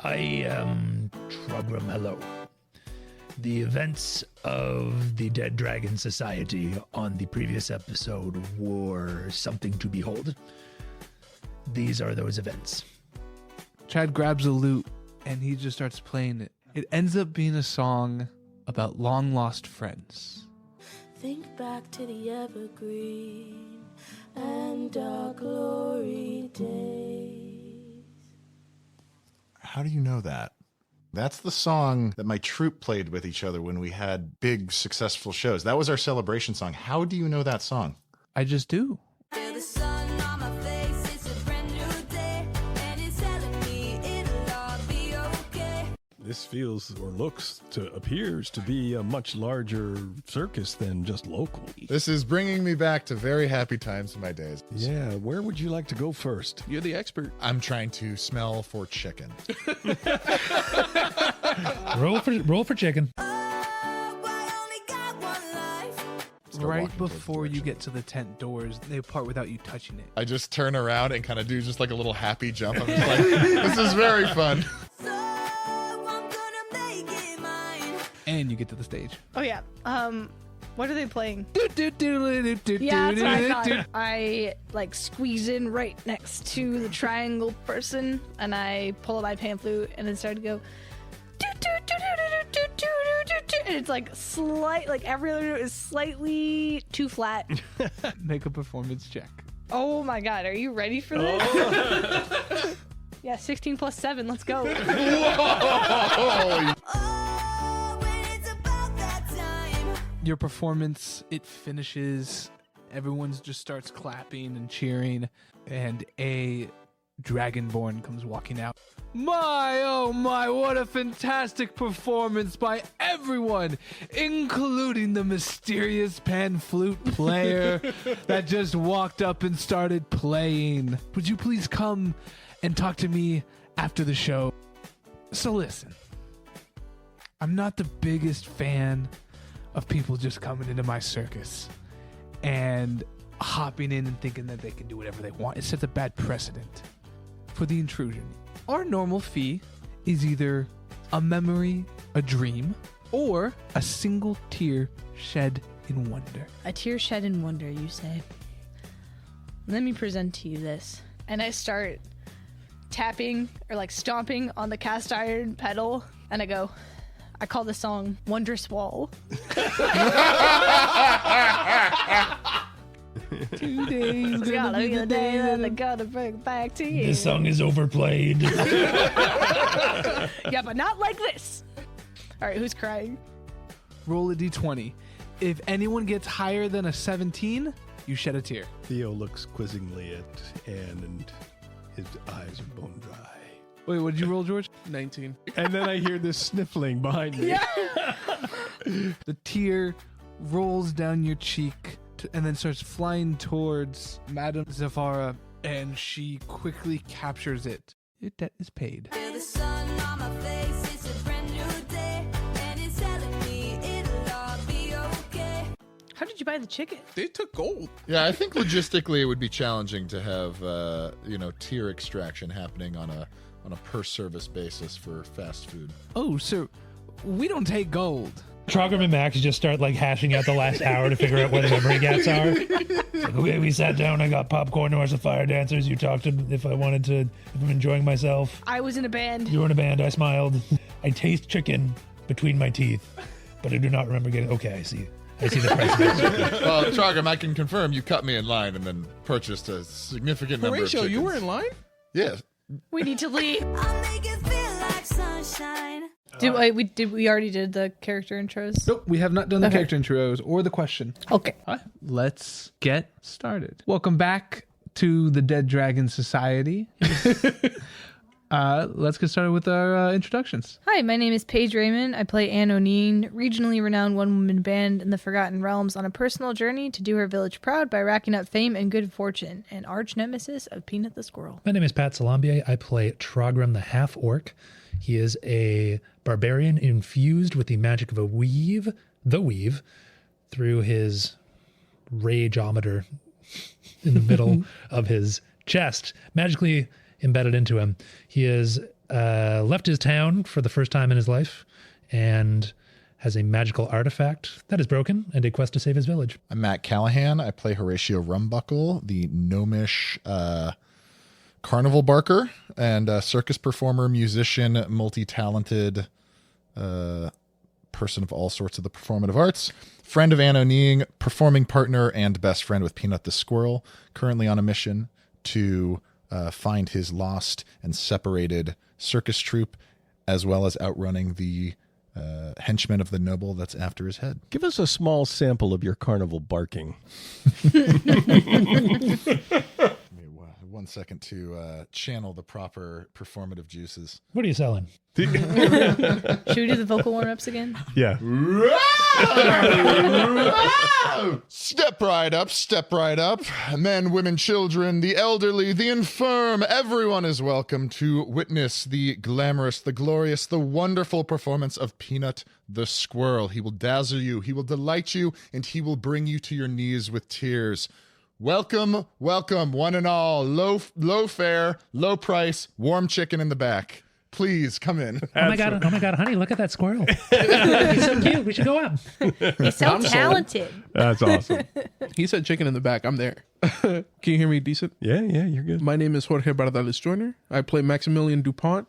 I am Trogram. Hello. The events of the Dead Dragon Society on the previous episode were something to behold. These are those events. Chad grabs a lute and he just starts playing it. It ends up being a song about long lost friends. Think back to the Evergreen and our glory days. How do you know that? That's the song that my troupe played with each other when we had big, successful shows. That was our celebration song. How do you know that song? I just do. Feel the sun on my face, it's a brand new day, and it's telling me it'll all be okay. This feels or appears to be a much larger circus than just local. This is bringing me back to very happy times in my days. Yeah, where would you like to go first? You're the expert. I'm trying to smell for chicken. Roll for chicken. I only got one life. Start Right walking towards the before you direction. get to the tent doors, they part without you touching it. I just turn around and kind of do just like a little happy jump. I'm just like, this is very fun. So I'm gonna make it mine. And you get to the stage. Oh yeah. What are they playing? Yeah, Yeah, that's what I thought. I like squeeze in right next to the triangle person, and I pull out my pan flute, and then start to go. And it's like every other note is slightly too flat. Make a performance check. Oh my god, are you ready for this? Yeah, 16 plus 7, let's go. Oh, when it's about that time. Your performance, it finishes. Everyone's just starts clapping and cheering, and a dragonborn comes walking out. My, oh my, what a fantastic performance by everyone, including the mysterious pan flute player that just walked up and started playing. Would you please come and talk to me after the show? So listen, I'm not the biggest fan of people just coming into my circus and hopping in and thinking that they can do whatever they want. It sets a bad precedent for the intrusion. Our normal fee is either a memory, a dream, or a single tear shed in wonder. A tear shed in wonder, you say. Let me present to you this. And I start tapping or like stomping on the cast iron pedal, and I call the song Wondrous Wall. 2 days It's gotta be the day that I gotta bring it back to you. This song is overplayed. Yeah, but not like this. All right, who's crying? Roll a d20. If anyone gets higher than a 17, you shed a tear. Theo looks quizzingly at Anne, and his eyes are bone dry. Wait, what did you roll, George? 19. And then I hear this sniffling behind me. The tear rolls down your cheek and then starts flying towards Madame Zafara, and she quickly captures it. Your debt is paid. Feel the sun on my face, it's a brand new day, and it's telling me it'll all be okay. How did you buy the chicken? They took gold. Yeah, I think logistically it would be challenging to have, tier extraction happening on a per service basis for fast food. Oh, so we don't take gold. Trogram and Max just start like hashing out the last hour to figure out where the memory gaps are. Like, okay, we sat down, I got popcorn, there were some fire dancers. You talked to if I'm enjoying myself. I was in a band. You were in a band, I smiled. I taste chicken between my teeth, but I do not remember getting, okay, I see the price of this. Well, Trogam, I can confirm you cut me in line and then purchased a significant number of Horatio, chickens. you were in line? Yes. We need to leave. I'll make it feel like sunshine. We already did the character intros? Nope, we have not done the Okay. character intros or the question. Okay. All right, let's get started. Welcome back to the Dead Dragon Society. Let's get started with our introductions. Hi, my name is Paige Raymond. I play Anne O'Neill, regionally renowned one-woman band in the Forgotten Realms, on a personal journey to do her village proud by racking up fame and good fortune, an arch nemesis of Peanut the Squirrel. My name is Pat Salambier. I play Trogram the Half-Orc. He is a barbarian infused with the magic of the weave, through his rageometer in the middle of his chest, magically embedded into him. He is left his town for the first time in his life and has a magical artifact that is broken and a quest to save his village. I'm Matt Callahan. I play Horatio Rumbuckle, the gnomish carnival barker and circus performer, musician, multi-talented person of all sorts of the performative arts. Friend of Anne O'Neing, performing partner and best friend with Peanut the Squirrel, currently on a mission to find his lost and separated circus troupe, as well as outrunning the henchman of the noble that's after his head. Give us a small sample of your carnival barking. 1 second to channel the proper performative juices. What are you selling? Should we do the vocal warm-ups again? Yeah. Step right up, step right up. Men, women, children, the elderly, the infirm, everyone is welcome to witness the glamorous, the glorious, the wonderful performance of Peanut the Squirrel. He will dazzle you, he will delight you, and he will bring you to your knees with tears. Welcome, welcome, one and all. Low fare, low price, warm chicken in the back. Please come in. Oh my god, honey, look at that squirrel. He's so cute. We should go up. He's so talented. That's awesome. He said chicken in the back. I'm there. Can you hear me decent? Yeah, you're good. My name is Jorge Bardales Joyner. I play Maximilian DuPont,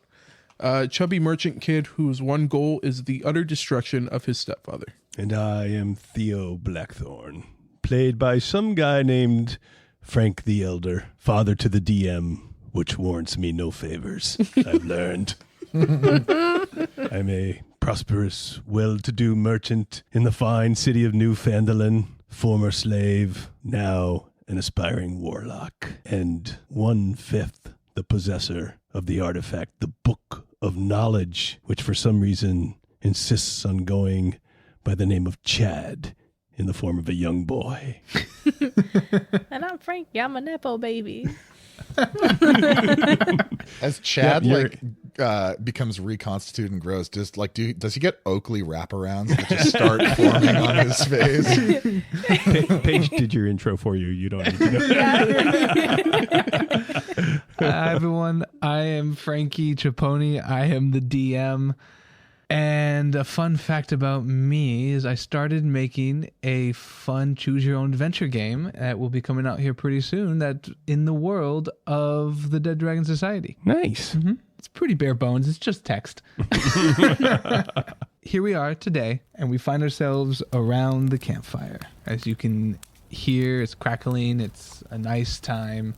a chubby merchant kid whose one goal is the utter destruction of his stepfather. And I am Theo Blackthorn, played by some guy named Frank the Elder, father to the DM, which warrants me no favors, I've learned. I'm a prosperous, well-to-do merchant in the fine city of Newfoundland, former slave, now an aspiring warlock, and 1/5 the possessor of the artifact, the Book of Knowledge, which for some reason insists on going by the name of Chad in the form of a young boy. And I'm Frankie. I'm a Nepo baby. As Chad becomes reconstituted and grows, does he get Oakley wraparounds that just start forming on his face? Paige did your intro for you. You don't need to know. Hi, everyone. I am Frankie Traponi. I am the DM. And a fun fact about me is I started making a fun choose-your-own adventure game that will be coming out here pretty soon that's in the world of the Dead Dragon Society. Nice. Mm-hmm. It's pretty bare bones. It's just text. Here we are today, and we find ourselves around the campfire. As you can hear, it's crackling. It's a nice time.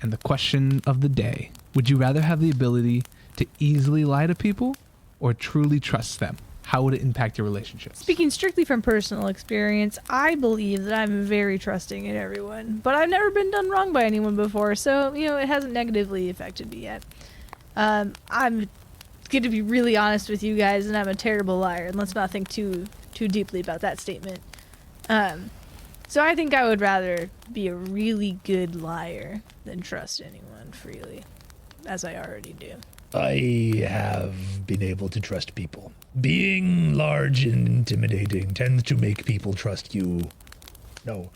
And the question of the day, would you rather have the ability to easily lie to people or truly trust them? How would it impact your relationships? Speaking strictly from personal experience, I believe that I'm very trusting in everyone, but I've never been done wrong by anyone before, so, it hasn't negatively affected me yet. I'm going to be really honest with you guys, and I'm a terrible liar, and let's not think too deeply about that statement. So I think I would rather be a really good liar than trust anyone freely, as I already do. I have been able to trust people. Being large and intimidating tends to make people trust you. No,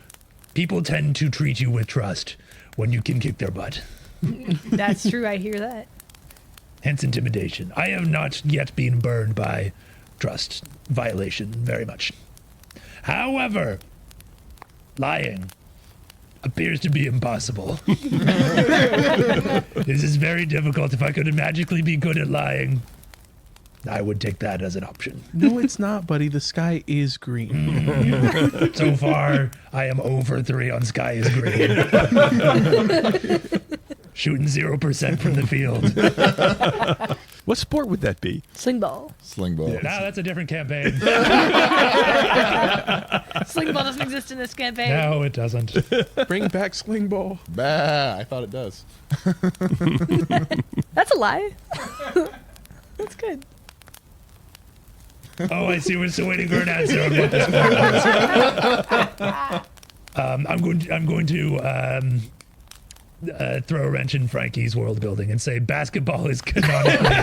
people tend to treat you with trust when you can kick their butt. That's true, I hear that. Hence intimidation. I have not yet been burned by trust violation very much. However, lying appears to be impossible. This is very difficult. If I could magically be good at lying, I would take that as an option. No, it's not, buddy. The sky is green. So far, I am over 3 on Sky is Green. Shooting 0% from the field. What sport would that be? Sling ball. Sling ball. Now that's a different campaign. Sling ball doesn't exist in this campaign. No, it doesn't. Bring back sling ball. Bah, I thought it does. That's a lie. That's good. Oh, I see. We're still waiting for an answer on what this sport was. I'm going to throw a wrench in Frankie's world building and say basketball is canonically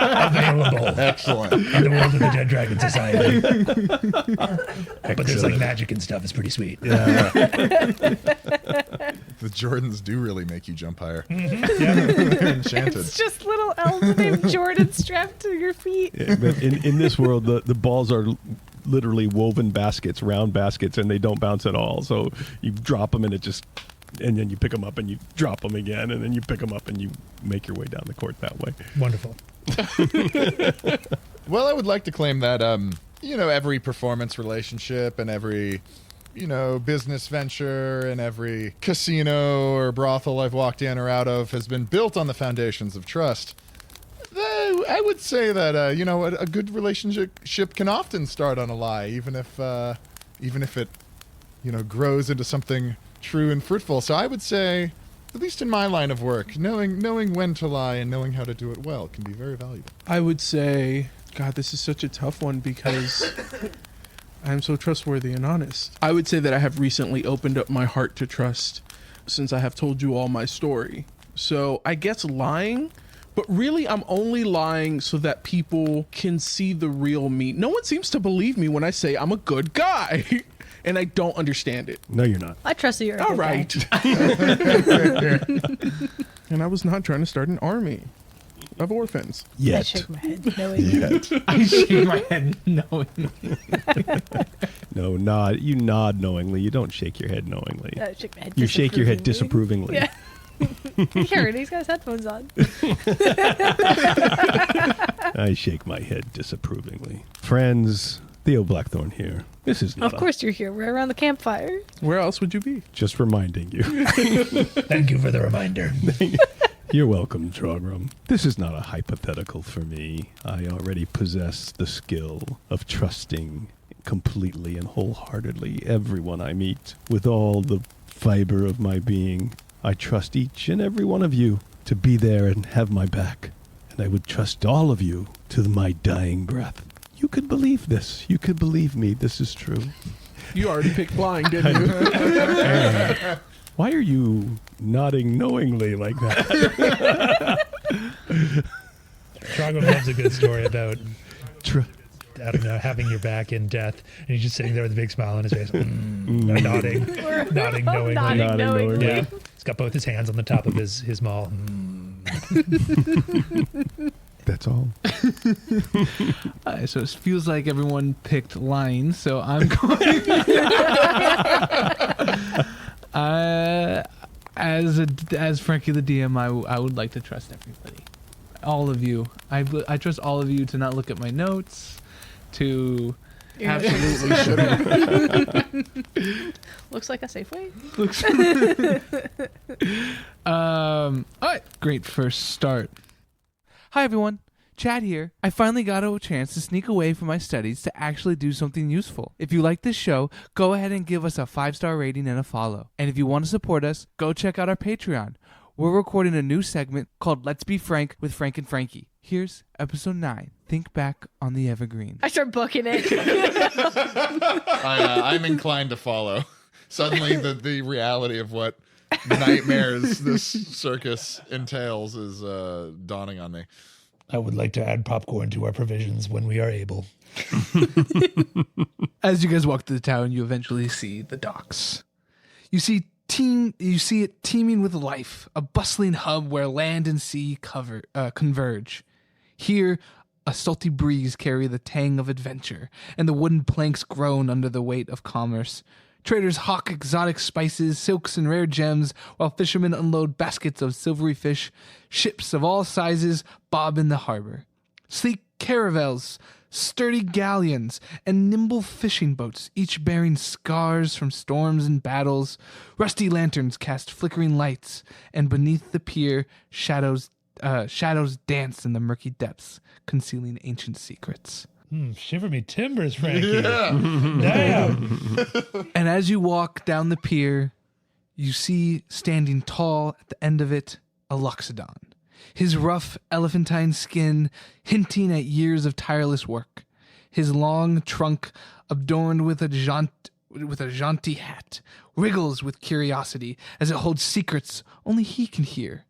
available Excellent. in the world of the Dead Dragon Society. But there's like magic and stuff. It's pretty sweet. The Jordans do really make you jump higher. They're enchanted. It's just little elves named Jordan strapped to your feet. Yeah, but in this world, the balls are literally woven baskets, round baskets, and they don't bounce at all. So you drop them and and then you pick them up and you drop them again, and then you pick them up and you make your way down the court that way. Wonderful. Well, I would like to claim that, every performance relationship and every, business venture and every casino or brothel I've walked in or out of has been built on the foundations of trust. I would say that, a good relationship can often start on a lie, even if it, grows into something true and fruitful. So I would say, at least in my line of work, knowing when to lie and knowing how to do it well can be very valuable. I would say, God, this is such a tough one because I'm so trustworthy and honest. I would say that I have recently opened up my heart to trust since I have told you all my story. So I guess lying, but really I'm only lying so that people can see the real me. No one seems to believe me when I say I'm a good guy. And I don't understand it. No, you're not. I trust that you're a All good right. guy. And I was not trying to start an army of orphans. I Yet. shake my head knowing Yet. I shake my head knowing. No, nod. You nod knowingly. You don't shake your head knowingly. I shake my head You shake your head disapprovingly. Yeah. Here, he's got his headphones on. I shake my head disapprovingly. Friends, Theo Blackthorne here. This is not Of course you're here. We're around the campfire. Where else would you be? just reminding you. Thank you for the reminder. You're welcome, Trogrum. This is not a hypothetical for me. I already possess the skill of trusting completely and wholeheartedly everyone I meet. With all the fiber of my being, I trust each and every one of you to be there and have my back. And I would trust all of you to my dying breath. You could believe this. You could believe me. This is true. You already picked lying, didn't you? Why are you nodding knowingly like that? Trogum has a good story about, Tr- I don't know, having your back in death, and he's just sitting there with a big smile on his face, nodding knowingly. Nodding knowingly. Yeah, he's got both his hands on the top of his maul. That's all. So it feels like everyone picked lying, so I'm going. As Frankie the DM, I would like to trust everybody, all of you. I trust all of you to not look at my notes, to absolutely shouldn't. Looks like a Safeway. All right, great first start. Hi everyone, Chad here. I finally got a chance to sneak away from my studies to actually do something useful. If you like this show, go ahead and give us a 5-star rating and a follow. And if you want to support us, go check out our Patreon. We're recording a new segment called Let's Be Frank with Frank and Frankie. Here's episode 9. Think back on the Evergreen. I start booking it. I'm inclined to follow. Suddenly, the reality of what nightmares this circus entails is dawning on me. I would like to add popcorn to our provisions when we are able. As you guys walk through the town, you eventually see the docks. You see it teeming with life, a bustling hub where land and sea converge. Here, a salty breeze carry the tang of adventure, and the wooden planks groan under the weight of commerce. Traders hawk exotic spices, silks, and rare gems, while fishermen unload baskets of silvery fish. Ships of all sizes bob in the harbor. Sleek caravels, sturdy galleons, and nimble fishing boats, each bearing scars from storms and battles. Rusty lanterns cast flickering lights, and beneath the pier, shadows dance in the murky depths, concealing ancient secrets. Shiver me timbers, Frankie. Yeah. Damn. And as you walk down the pier, you see standing tall at the end of it a Loxodon, his rough elephantine skin hinting at years of tireless work, his long trunk adorned with a jaunty hat wriggles with curiosity as it holds secrets only he can hear.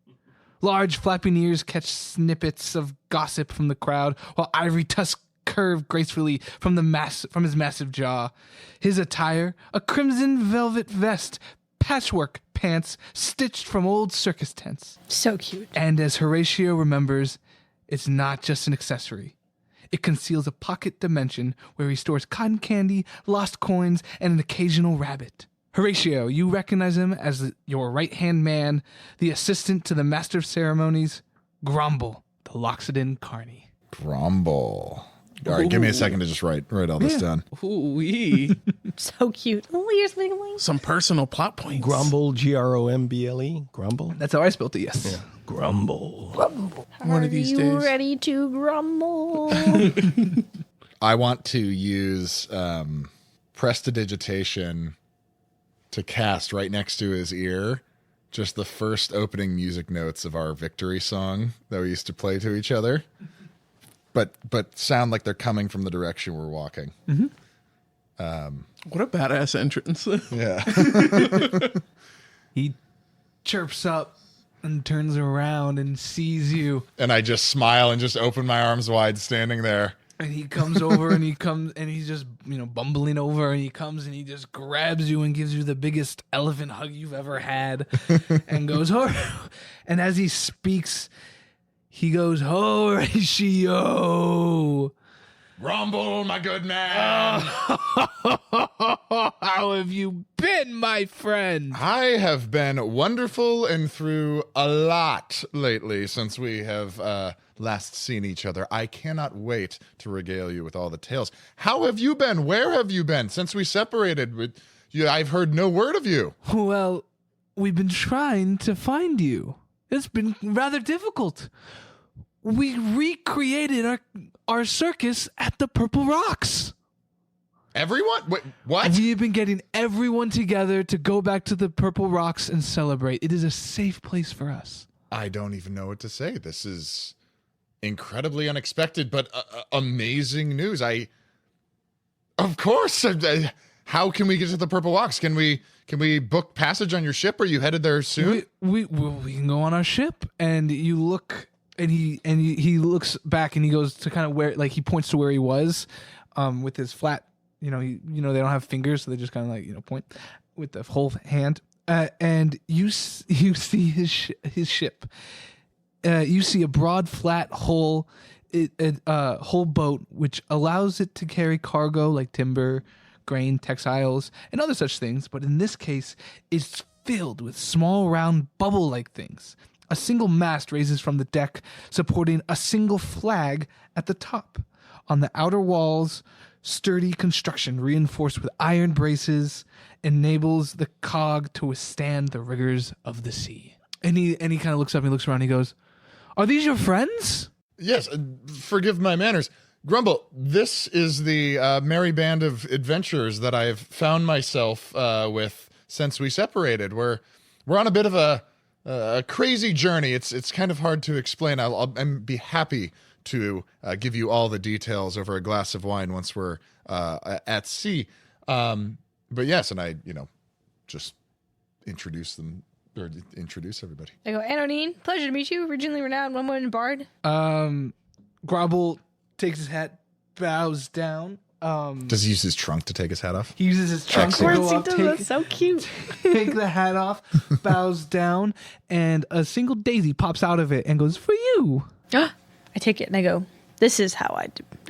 Large flapping ears catch snippets of gossip from the crowd, while ivory tusks curve gracefully from his massive jaw. His attire, a crimson velvet vest, patchwork pants stitched from old circus tents. So cute. And as Horatio remembers, it's not just an accessory. It conceals a pocket dimension where he stores cotton candy, lost coins, and an occasional rabbit. Horatio, you recognize him as your right-hand man, the assistant to the master of ceremonies, Grumble, the Loxodon Carney. Grumble. All right, give me a second to just write all this down. Ooh-wee. So cute. Some personal plot points. Grumble, Gromble. Grumble? That's how I spelled it, yes. Grumble. One of these Are days. you ready to grumble? I want to use prestidigitation to cast right next to his ear just the first opening music notes of our victory song that we used to play to each other, but sound like they're coming from the direction we're walking. What a badass entrance. Yeah. He chirps up and turns around and sees you. And I just smile and just open my arms wide standing there. And he comes over and he's just, bumbling over, and he comes and he just grabs you and gives you the biggest elephant hug you've ever had and goes, oh, and as he speaks, he goes, Horatio. Grumble, my good man. How have you been, my friend? I have been wonderful and through a lot lately since we have last seen each other. I cannot wait to regale you with all the tales. How have you been? Where have you been since we separated? I've heard no word of you. Well, we've been trying to find you. It's been rather difficult. We recreated our circus at the Purple Rocks. Everyone? Wait, what? We have been getting everyone together to go back to the Purple Rocks and celebrate. It is a safe place for us. I don't even know what to say. This is incredibly unexpected, but amazing news. Of course. How can we get to the Purple Rocks? Can we book passage on your ship? Are you headed there soon? We can go on our ship, and you look, and he looks back, and he goes to kind of where, like, he points to where he was, with his flat, they don't have fingers, so they just kind of like point with the whole hand, and you see his ship. You see a broad, flat hull, whole boat, which allows it to carry cargo like timber, grain, textiles, and other such things. But in this case, it's filled with small, round, bubble-like things. A single mast raises from the deck, supporting a single flag at the top. On the outer walls, sturdy construction reinforced with iron braces enables the cog to withstand the rigors of the sea. And he kind of looks up and looks around and he goes, "Are these your friends?" Yes, forgive my manners. Grumble, this is the merry band of adventurers that I've found myself with since we separated. We're on a bit of a crazy journey. It's kind of hard to explain. I'll be happy to give you all the details over a glass of wine once we're at sea. But yes, and I, just introduce them. Or introduce everybody. I go, Anonine, pleasure to meet you. Originally renowned one-woman bard. Grobble takes his hat, bows down. Does he use his trunk to take his hat off? He uses his trunk to Of go course he up, does. take, That's so cute. take the hat off, bows down, and a single daisy pops out of it and goes, "For you." I take it and I go, this is how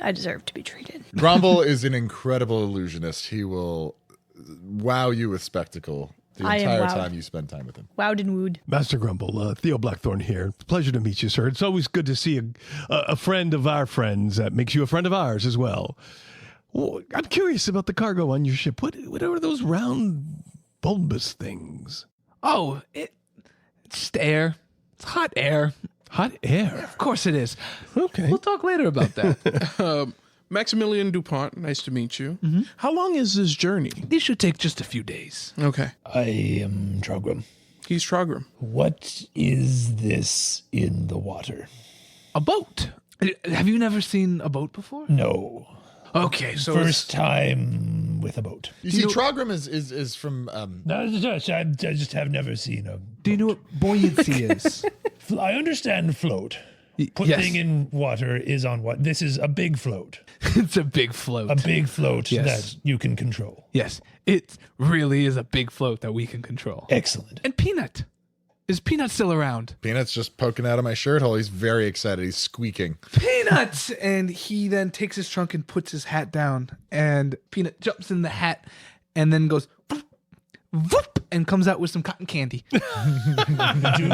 I deserve to be treated. Grumble is an incredible illusionist. He will wow you with spectacle the I am entire wowed. time you spend time with him. Wowed and wooed. Master Grumble, Theo Blackthorn here. Pleasure to meet you, sir. It's always good to see a friend of our friends that makes you a friend of ours as well. Well, I'm curious about the cargo on your ship. What are those round, bulbous things? Oh, it's just air. It's hot air. Hot air. Of course it is. Okay. We'll talk later about that. Maximilian DuPont, nice to meet you. Mm-hmm. How long is this journey? This should take just a few days. Okay. I am Trogrim. He's Trogrim. What is this in the water? A boat. Have you never seen a boat before? No. Okay, so First time with a boat. You see, Trogrim is from... No, I just have never seen a... do you know what buoyancy is? I understand float. Putting in water is on what? This is a big float. It's a big float. A big float Yes. that you can control. Yes, it really is a big float that we can control. Excellent. And Peanut. Is Peanut still around? Peanut's just poking out of my shirt hole. He's very excited. He's squeaking. Peanut! And he then takes his trunk and puts his hat down. And Peanut jumps in the hat and then goes whoop, whoop, and comes out with some cotton candy. Do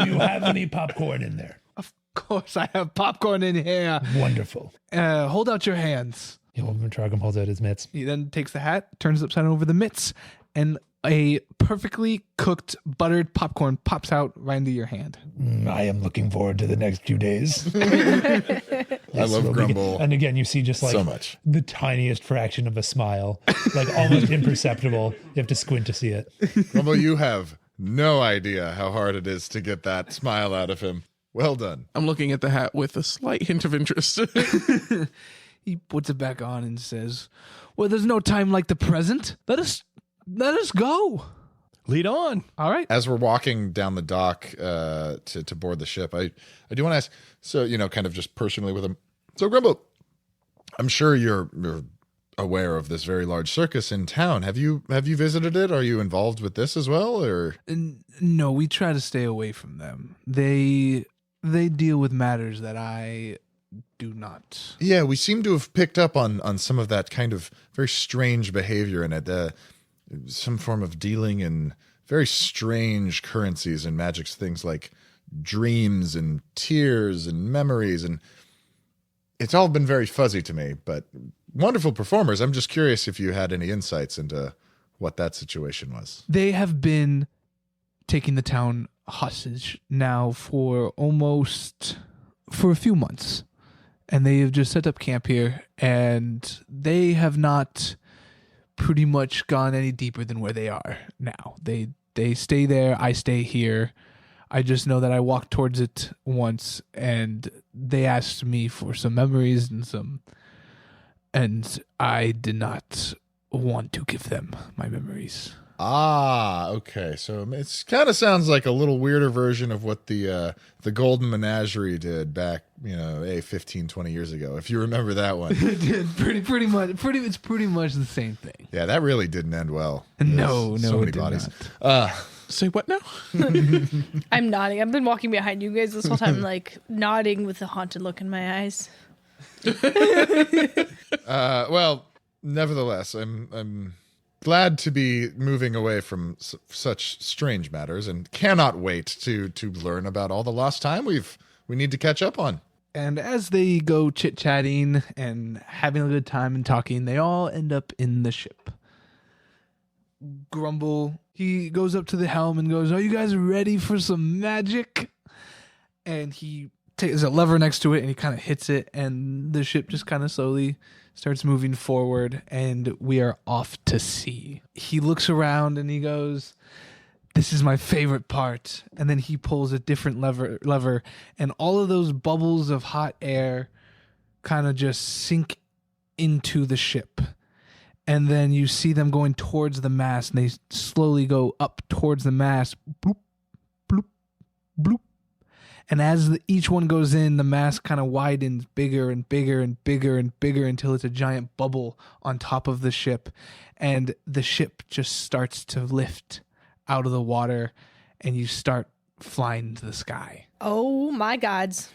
you have any popcorn in there? Of course, I have popcorn in here. Wonderful. Hold out your hands. Trogum holds out his mitts. He then takes the hat, turns it upside down over the mitts, and a perfectly cooked buttered popcorn pops out right into your hand. I am looking forward to the next few days. I love Grumble And again, you see just like so much. the tiniest fraction of a smile, like almost imperceptible. You have to squint to see it. Grumble, you have no idea how hard it is to get that smile out of him. Well done. I'm looking at the hat with a slight hint of interest. He puts it back on and says, "Well, there's no time like the present. Let us go." Lead on. All right. As we're walking down the dock to board the ship, I do want to ask, so, kind of just personally with him. So, Grumble, I'm sure you're aware of this very large circus in town. Have you visited it? Are you involved with this as well, or? No, we try to stay away from them. They deal with matters that I do not. Yeah, we seem to have picked up on some of that kind of very strange behavior in it. Some form of dealing in very strange currencies and magics, things like dreams and tears and memories. And it's all been very fuzzy to me, but wonderful performers. I'm just curious if you had any insights into what that situation was. They have been taking the town hostage now for a few months. And they have just set up camp here, and they have not pretty much gone any deeper than where they are now. They stay there, I stay here. I just know that I walked towards it once, and they asked me for some memories and I did not want to give them my memories. Ah, okay. So it kind of sounds like a little weirder version of what the Golden Menagerie did back, 15, 20 years ago, if you remember that one. pretty much. It's pretty much the same thing. Yeah, that really didn't end well. No, So many it did bodies. not. Say what now? I'm nodding. I've been walking behind you guys this whole time, like nodding with a haunted look in my eyes. Well, nevertheless, I'm glad to be moving away from such strange matters, and cannot wait to learn about all the lost time we need to catch up on. And as they go chit-chatting and having a good time and talking, they all end up in the ship. Grumble, he goes up to the helm and goes, "Are you guys ready for some magic?" And he takes a lever next to it and he kind of hits it, and the ship just kind of slowly starts moving forward, and we are off to sea. He looks around and he goes, "This is my favorite part." And then he pulls a different lever, and all of those bubbles of hot air kind of just sink into the ship. And then you see them going towards the mast, and they slowly go up towards the mast. Bloop, bloop, bloop. And as each one goes in, the mast kind of widens bigger and bigger and bigger and bigger until it's a giant bubble on top of the ship. And the ship just starts to lift out of the water, and you start flying into the sky. Oh my gods.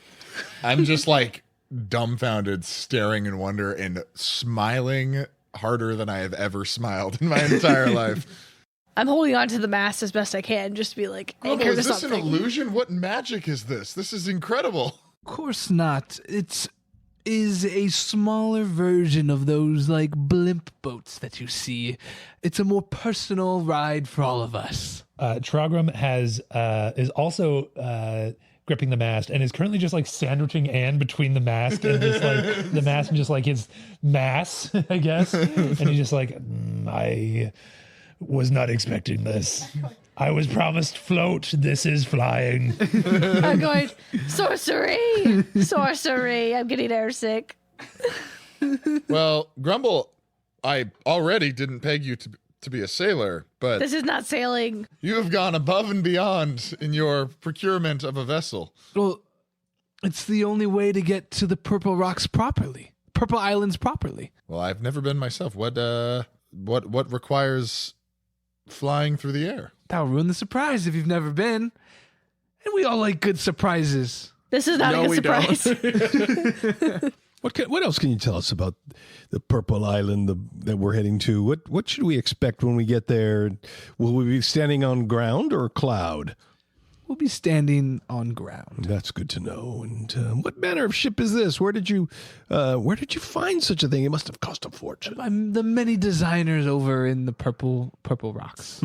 I'm just like dumbfounded, staring in wonder and smiling harder than I have ever smiled in my entire life. I'm holding on to the mast as best I can, just to be like, Grumble, anchored to is this an something. illusion? What magic is this? This is incredible. Of course not. It is a smaller version of those like blimp boats that you see. It's a more personal ride for all of us. Trogrum is also gripping the mast and is currently just like sandwiching Anne between the mast and just like the mast and just like his mass, I guess. And he's just like, I was not expecting this. I was promised float. This is flying. I'm going, sorcery! Sorcery! I'm getting airsick. Well, Grumble, I already didn't peg you to be a sailor, but This is not sailing. you have gone above and beyond in your procurement of a vessel. Well, It's the only way to get to the Purple Rocks properly. Purple Islands properly. Well, I've never been myself. What requires flying through the air? That'll ruin the surprise if you've never been. And we all like good surprises. This is not No, a we good surprise. What else can you tell us about the Purple Island that we're heading to? What should we expect when we get there? Will we be standing on ground or cloud? We'll be standing on ground. That's good to know. And what manner of ship is this? Where did you find such a thing? It must have cost a fortune. I'm the many designers over in the Purple Rocks.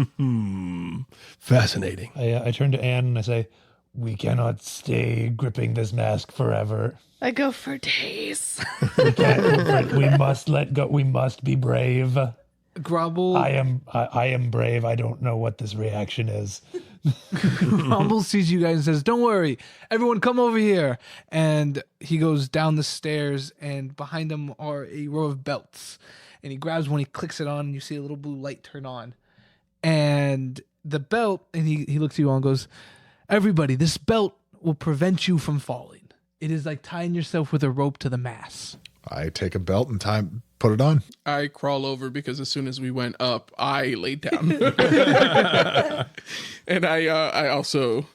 Fascinating. I turn to Anne and I say, we cannot stay gripping this mask forever. I go for days. We must let go. We must be brave. Grumble. I am brave. I don't know what this reaction is. Grumble sees you guys and says, "Don't worry, everyone, come over here." And he goes down the stairs, and behind him are a row of belts. And he grabs one, he clicks it on, and you see a little blue light turn on. And the belt, and he looks at you all and goes, "Everybody, this belt will prevent you from falling. It is like tying yourself with a rope to the mast." I take a belt and put it on. I crawl over because as soon as we went up, I laid down. And I also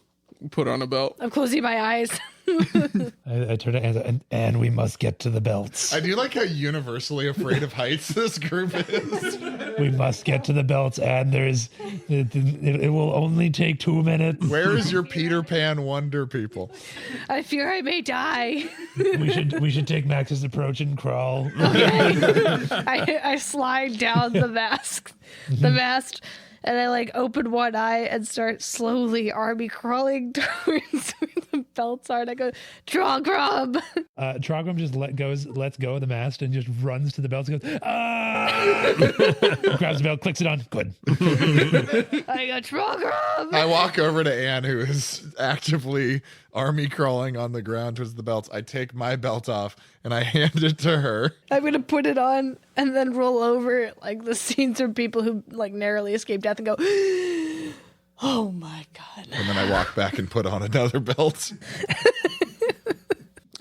put on a belt. I'm closing my eyes. I turn to Anne and we must get to the belts. I do like how universally afraid of heights this group is. We must get to the belts, and it will only take 2 minutes. Where is your Peter Pan wonder, people? I fear I may die. We should take Max's approach and crawl. I slide down the mast, and I like open one eye and start slowly army crawling towards where the belts are. And I go, Trogrum. Trogrum just lets go of the mast and just runs to the belts and goes, ah! Grabs the belt, clicks it on. Good. I go, Trogrum. I walk over to Anne, who is actively army crawling on the ground towards the belts. I take my belt off and I hand it to her. I'm going to put it on and then roll over like the scenes of people who like narrowly escaped death and go, oh my God. And then I walk back and put on another belt.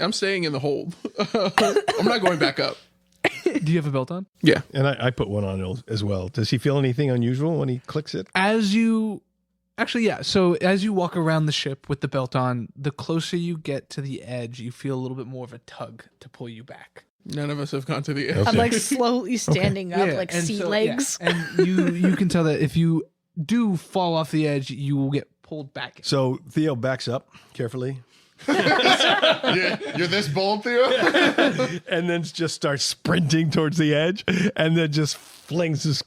I'm staying in the hold. I'm not going back up. Do you have a belt on? Yeah. And I put one on as well. Does he feel anything unusual when he clicks it? Actually, yeah. So as you walk around the ship with the belt on, the closer you get to the edge, you feel a little bit more of a tug to pull you back. None of us have gone to the edge. I'm like slowly standing up, Yeah, like and sea so- legs. yeah. And you can tell that if you do fall off the edge, you will get pulled back in. So Theo backs up carefully You're this bold, Theo? and then just starts sprinting towards the edge and then just flings this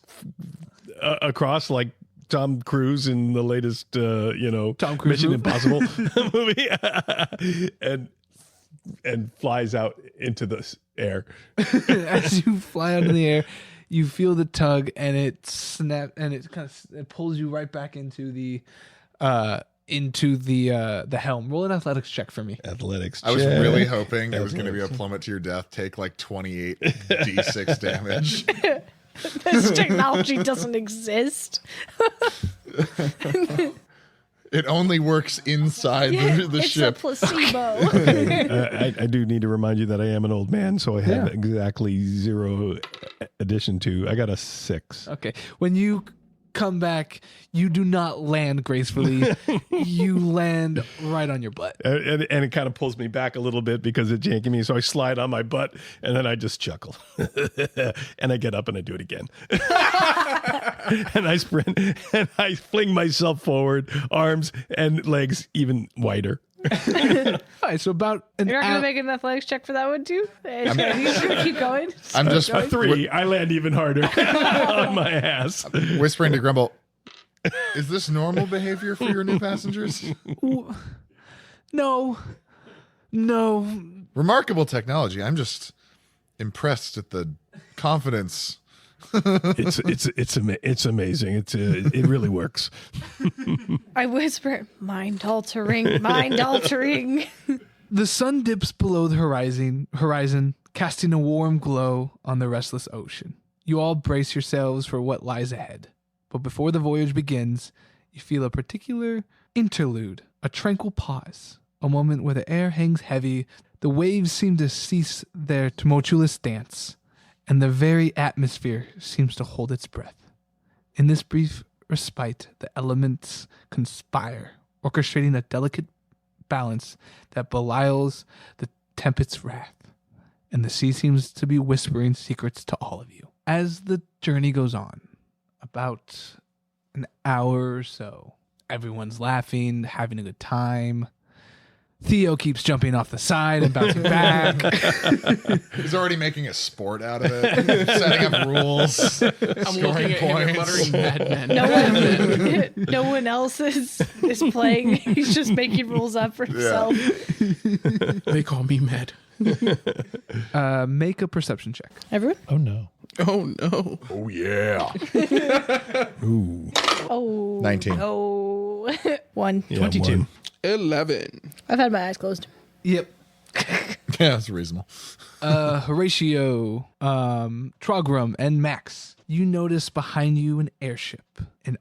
across like Tom Cruise in the latest, Tom Cruise Mission movie. Impossible movie, and flies out into the air. As you fly out in the air, you feel the tug, and it it pulls you right back into the helm. Roll an athletics check for me. Athletics. I was check. really hoping it was going to be a plummet to your death, take like 28 d6 damage. This technology doesn't exist. It only works inside the it's ship. a placebo. I do need to remind you that I am an old man, so I have exactly 0 addition to. I got a 6. Okay. When you come back, you do not land gracefully. You land right on your butt. And it kind of pulls me back a little bit because it's yanking me. So I slide on my butt and then I just chuckle. And I get up and I do it again. And I sprint and I fling myself forward, arms and legs even wider. All right, so about an You're not hour. gonna make an athletics check for that one too? Are you just gonna keep going? I'm just A 3. I land even harder on my ass. whispering to Grumble, is this normal behavior for your new passengers? No. Remarkable technology. I'm just impressed at the confidence. It's amazing. It really works. I whisper, mind altering, mind altering. The sun dips below the horizon, casting a warm glow on the restless ocean. You all brace yourselves for what lies ahead. But before the voyage begins, you feel a particular interlude, a tranquil pause a moment where the air hangs heavy, the waves seem to cease their tumultuous dance, and the very atmosphere seems to hold its breath. In this brief respite, the elements conspire, orchestrating a delicate balance that belies the tempest's wrath, and the sea seems to be whispering secrets to all of you. As the journey goes on, about an hour or so, everyone's laughing, having a good time. Theo keeps jumping off the side and bouncing back. He's already making a sport out of it, setting up rules, I'm scoring looking at him and points. muttering Mad Men. No one else is playing. He's just making rules up for himself. They call me Mad. Make a perception check. Everyone? Oh no. Oh no. Oh yeah. Ooh. Oh. 19. Oh. 1. Yeah, 22. one. 11. I've had my eyes closed. Yep. Yeah, that's reasonable. Horatio, Trogram, and Max, you notice behind you an airship. And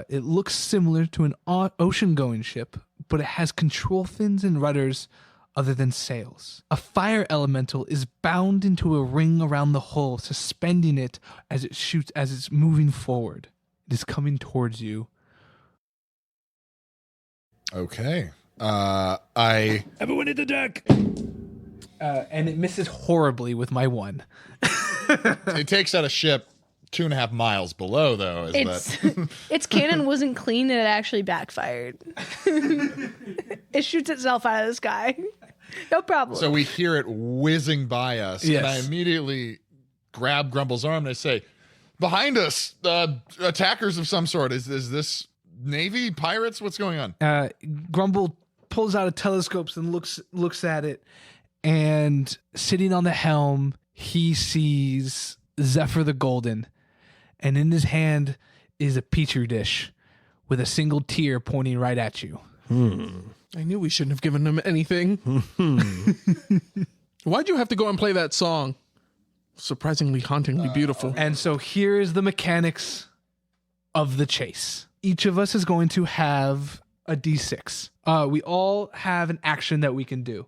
it looks similar to an ocean-going ship, but it has control fins and rudders other than sails. A fire elemental is bound into a ring around the hull, suspending it as it shoots as it's moving forward. It is coming towards you. Okay. Everyone hit the deck. And it misses horribly with my 1. It takes out a ship 2.5 miles below, though. Its cannon wasn't clean and it actually backfired. It shoots itself out of the sky. No problem. So we hear it whizzing by us, Yes. and I immediately grab Grumble's arm and I say, "Behind us, attackers of some sort. Is this Navy pirates? What's going on?" Grumble pulls out a telescope and looks at it, and sitting on the helm, he sees Zephyr the Golden, and in his hand is a petri dish with a single tear pointing right at you. I knew we shouldn't have given them anything. Why'd you have to go and play that song? Surprisingly, hauntingly beautiful. And so here is the mechanics of the chase. Each of us is going to have a d6. We all have an action that we can do.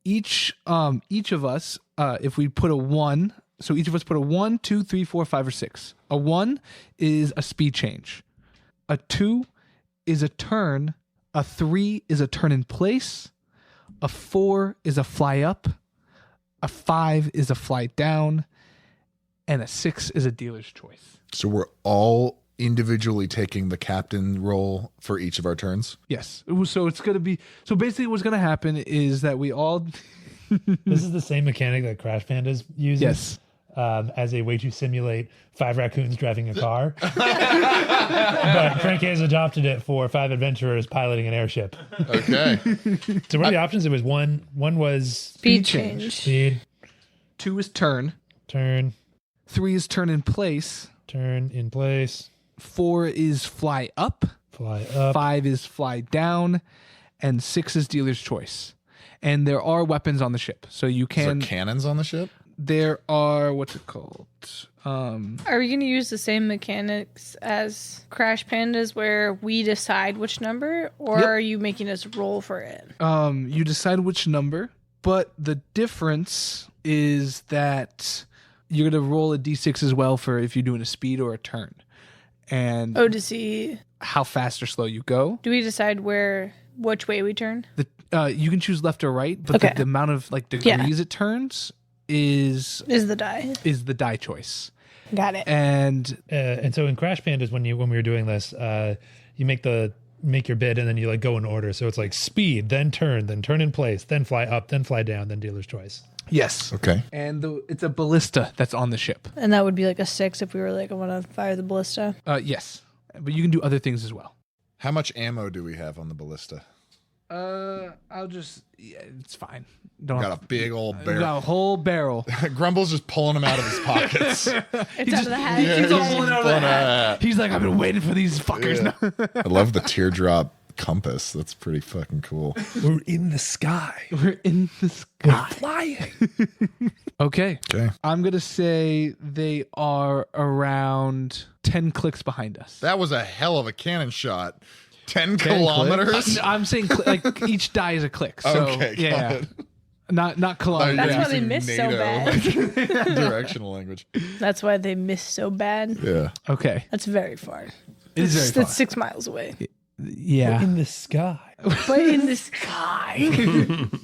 Each of us, if we put a 1, so each of us put a 1, 2, 3, 4, 5, or 6. A 1 is a speed change. A 2 is a turn. A 3 is a turn in place. A 4 is a fly up. A 5 is a fly down. And a 6 is a dealer's choice. So we're all individually taking the captain role for each of our turns. Yes. So it's going to be, so basically what's going to happen is that we all, This is the same mechanic that Crash Pandas uses. yes. As a way to simulate 5 raccoons driving a car. But Cranky has adopted it for 5 adventurers piloting an airship. Okay. So what are the options? It was one was Speed change. speed, 2 is turn. turn, 3 is turn in place. turn in place, 4 is fly up. fly up. 5 is fly down. And 6 is dealer's choice. And there are weapons on the ship. So you Is there can, cannons on the ship? there are, what's it called? Are we going to use the same mechanics as Crash Pandas where we decide which number, or Yep. are you making us roll for it? You decide which number, but the difference is that you're going to roll a d6 as well for if you're doing a speed or a turn. And Oh, to see. how fast or slow you go. Do we decide which way we turn? You can choose left or right, but Okay. the amount of like degrees it turns is Is the die. the die choice. Got it. And And so in Crash Pandas, when we were doing this, you make your bid and then you like go in order. So it's like speed, then turn in place, then fly up, then fly down, then dealer's choice. yes, Okay. and it's a ballista that's on the ship. And that would be like a 6 if we were like, I want to fire the ballista. Yes, but you can do other things as well. How much ammo do we have on the ballista? It's fine. Don't Got a big old we barrel. got a whole barrel. Grumble's just pulling them out of his pockets. It's out of the hat. Yeah, He's all he's pulling out of pulling the hat. out. He's like, I've been waiting for these fuckers now. I love the teardrop compass. That's pretty fucking cool. We're in the sky. We're in the sky. Flying. Okay. Okay. I'm going to say they are around 10 clicks behind us. That was a hell of a cannon shot. 10 kilometers? I'm saying like each die is a click. So, Okay, yeah. got it. Not kilometers. That's You're why they using miss so NATO, bad. like, directional language. That's why they miss so bad. Yeah. Okay. That's very far. It is very far. That's 6 miles away. Yeah. In the sky. But in the sky.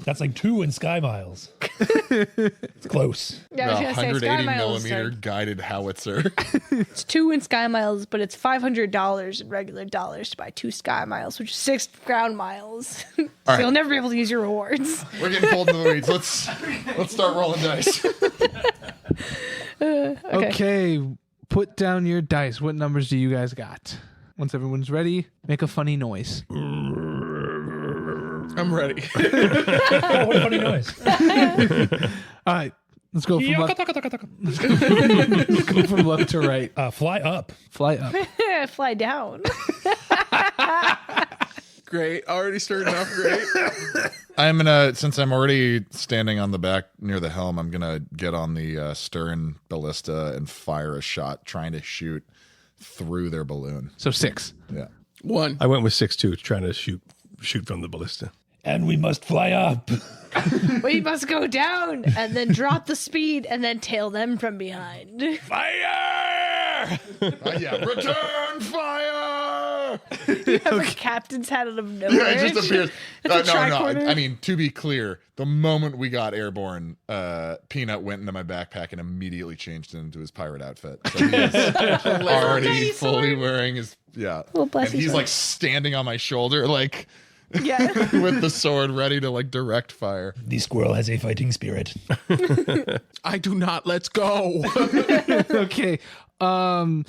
That's like 2 in sky miles. It's close. Yeah, I was The gonna say 180 sky miles. millimeter Like, guided howitzer. it's 2 in sky miles, but it's $500 in regular dollars to buy 2 sky miles, which is 6 ground miles. So right. you'll never be able to use your rewards. We're getting pulled into the weeds. Let's start rolling dice. Okay. Put down your dice. What numbers do you guys got? Once everyone's ready, make a funny noise. I'm ready. Oh, what a funny noise. All right. Let's go from left to right. Fly up. Fly up. Fly down. Great. Already starting off great. I'm gonna, since I'm already standing on the back near the helm, I'm gonna get on the stern ballista and fire a shot, trying to shoot through their balloon. So 6. Yeah. 1. I went with 6-2, trying to shoot from the ballista. And we must fly up. We must go down and then drop the speed and then tail them from behind. Fire! Yeah. Return fire! You have a captain's hat out of nowhere. Yeah, it just appears. It's a No. tricorder. I mean, to be clear, the moment we got airborne, Peanut went into my backpack and immediately changed into his pirate outfit. So he is already Bloody fully sword. wearing his and blessy he's sword. like standing on my shoulder, like Yeah. with the sword ready to like direct fire. The squirrel has a fighting spirit. I do not. Let's go. Okay. So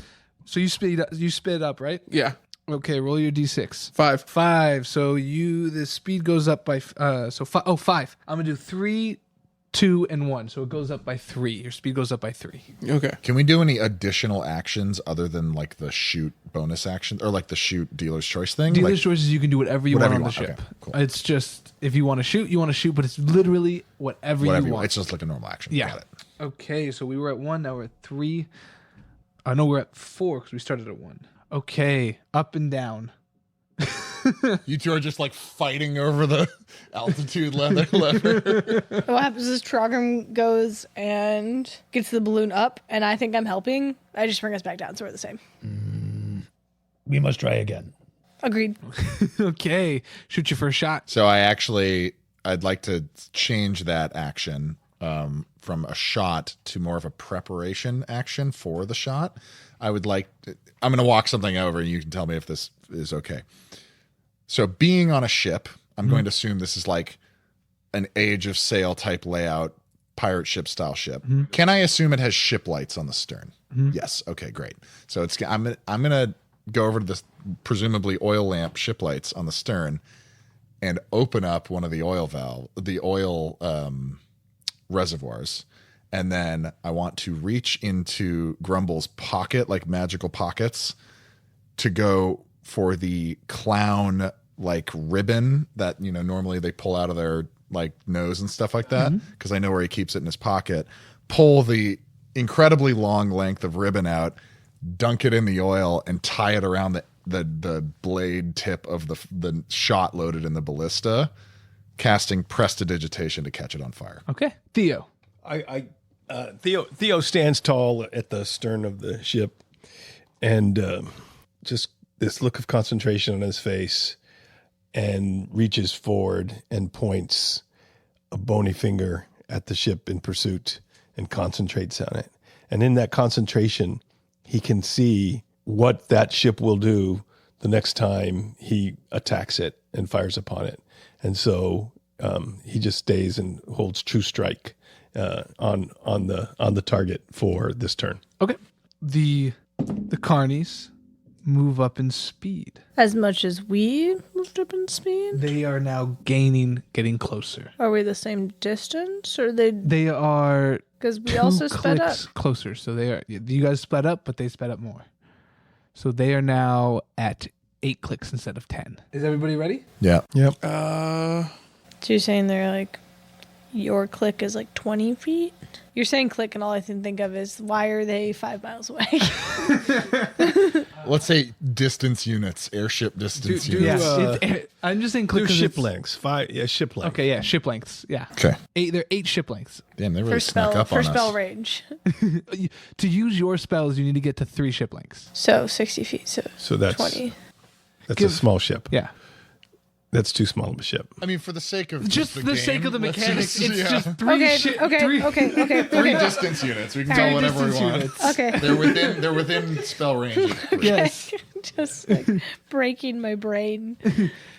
you sped up, right? Yeah. Okay, roll your d6. 5. 5. So the speed goes up by 5. I'm gonna do 3, 2, and 1. So it goes up by 3. Your speed goes up by 3. Okay. Can we do any additional actions other than like the shoot bonus action or like the shoot dealer's choice thing? Dealer's Like, choices, you can do whatever you Whatever want you on the want. ship. Okay, cool. It's just if you want to shoot, you want to shoot, but it's literally whatever whatever you want. It's just like a normal action. Yeah. Got it. Okay, so we were at 1, now we're at 3. I know we're at 4 because we started at 1. Okay, up and down. You two are just like fighting over the altitude lever. What happens is Trogrim goes and gets the balloon up, and I think I'm helping. I just bring us back down, so we're the same. We must try again. Agreed. Okay, shoot your first shot. So I'd like to change that action from a shot to more of a preparation action for the shot. I'm going to walk something over and you can tell me if this is okay. So being on a ship, I'm going to assume this is like an Age of Sail type layout, pirate ship style ship. Can I assume it has ship lights on the stern? Yes. Okay, great. So I'm going to go over to this presumably oil lamp ship lights on the stern and open up one of the oil reservoirs. And then I want to reach into Grumble's pocket, like magical pockets, to go for the clown like ribbon that, normally they pull out of their like nose and stuff like that. Because I know where he keeps it in his pocket. Pull the incredibly long length of ribbon out, dunk it in the oil, and tie it around the blade tip of the shot loaded in the ballista, casting Prestidigitation to catch it on fire. Okay, Theo. Theo stands tall at the stern of the ship, and just this look of concentration on his face, and reaches forward and points a bony finger at the ship in pursuit and concentrates on it. And in that concentration, he can see what that ship will do the next time he attacks it and fires upon it. And so he just stays and holds true strike on the target for this turn. Okay. The carnies move up in speed. As much as we moved up in speed? They are now getting closer. Are we the same distance? Or they. They are Because we 2 also sped up. clicks closer. So they are. You guys sped up, but they sped up more. So they are now at 8 clicks instead of 10. Is everybody ready? Yeah. Yep. So you're saying they're like Your click is like 20 feet. You're saying click, and all I can think of is why are they 5 miles away? Let's say distance units, airship distance Do, units. I'm just saying click Do 'cause ship it's- lengths. Ship lengths. Okay, yeah, ship lengths. Yeah. Okay. There are 8 ship lengths. Damn, they really First snuck spell, up on first us. spell range. To use your spells, you need to get to 3 ship lengths. So 60 feet. So that's 20. a small ship. Yeah. That's too small of a ship. I mean, for the sake of Just the the sake game, of the let's mechanics, just- it's yeah. just 3 Okay, ship. okay, three, okay. Three distance units. We can Three call whatever we distance want. units. Okay. They're within spell range. Yes. Just like breaking my brain.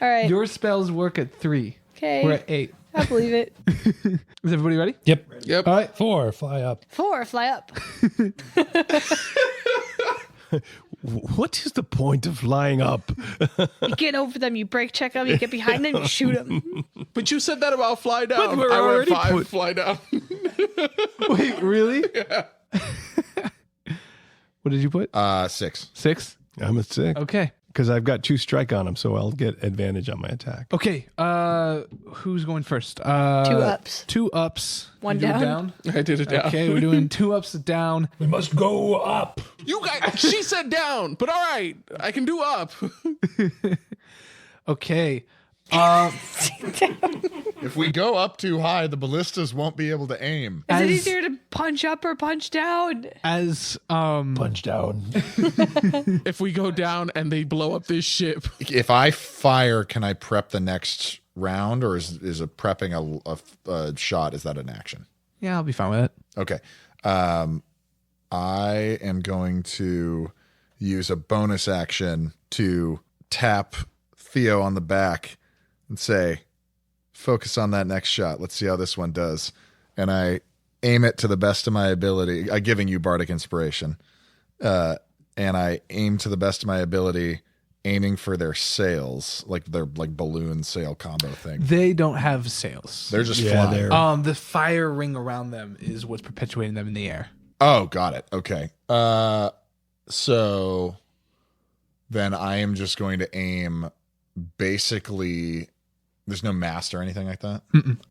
All right. Your spells work at 3. Okay. We're at 8. I believe it. Is everybody ready? Yep. Yep. All right. 4, fly up. 4, fly up. What is the point of flying up? You get over them, you brake check them, you get behind them, you shoot them. But you said that about fly down. But we're I went already 5, put- fly down. Wait, really? Yeah. What did you put? 6. 6? I'm at 6. Okay. Because I've got 2 strike on him, so I'll get advantage on my attack. Okay. Who's going first? 2 ups. 2 ups. One You do it down. I did it down. Okay, we're doing 2 ups down. We must go up. You guys, she said down, but all right, I can do up. Okay. If we go up too high, the ballistas won't be able to aim. Is it As- easier to punch up or punch down? As Punch down. If we go down and they blow up this ship, If I fire, can I prep the next round, or is a prepping a shot? Is that an action? yeah, I'll be fine with it. Okay. I am going to use a bonus action to tap Theo on the back and say, focus on that next shot. Let's see how this one does. And I aim it to the best of my ability. I'm giving you Bardic Inspiration. And I aim to the best of my ability, aiming for their sails, like their balloon sail combo thing. They don't have sails. They're just Yeah, flying. they're- The fire ring around them is what's perpetuating them in the air. Oh, got it. Okay. So then I am just going to aim basically. There's no mast or anything like that?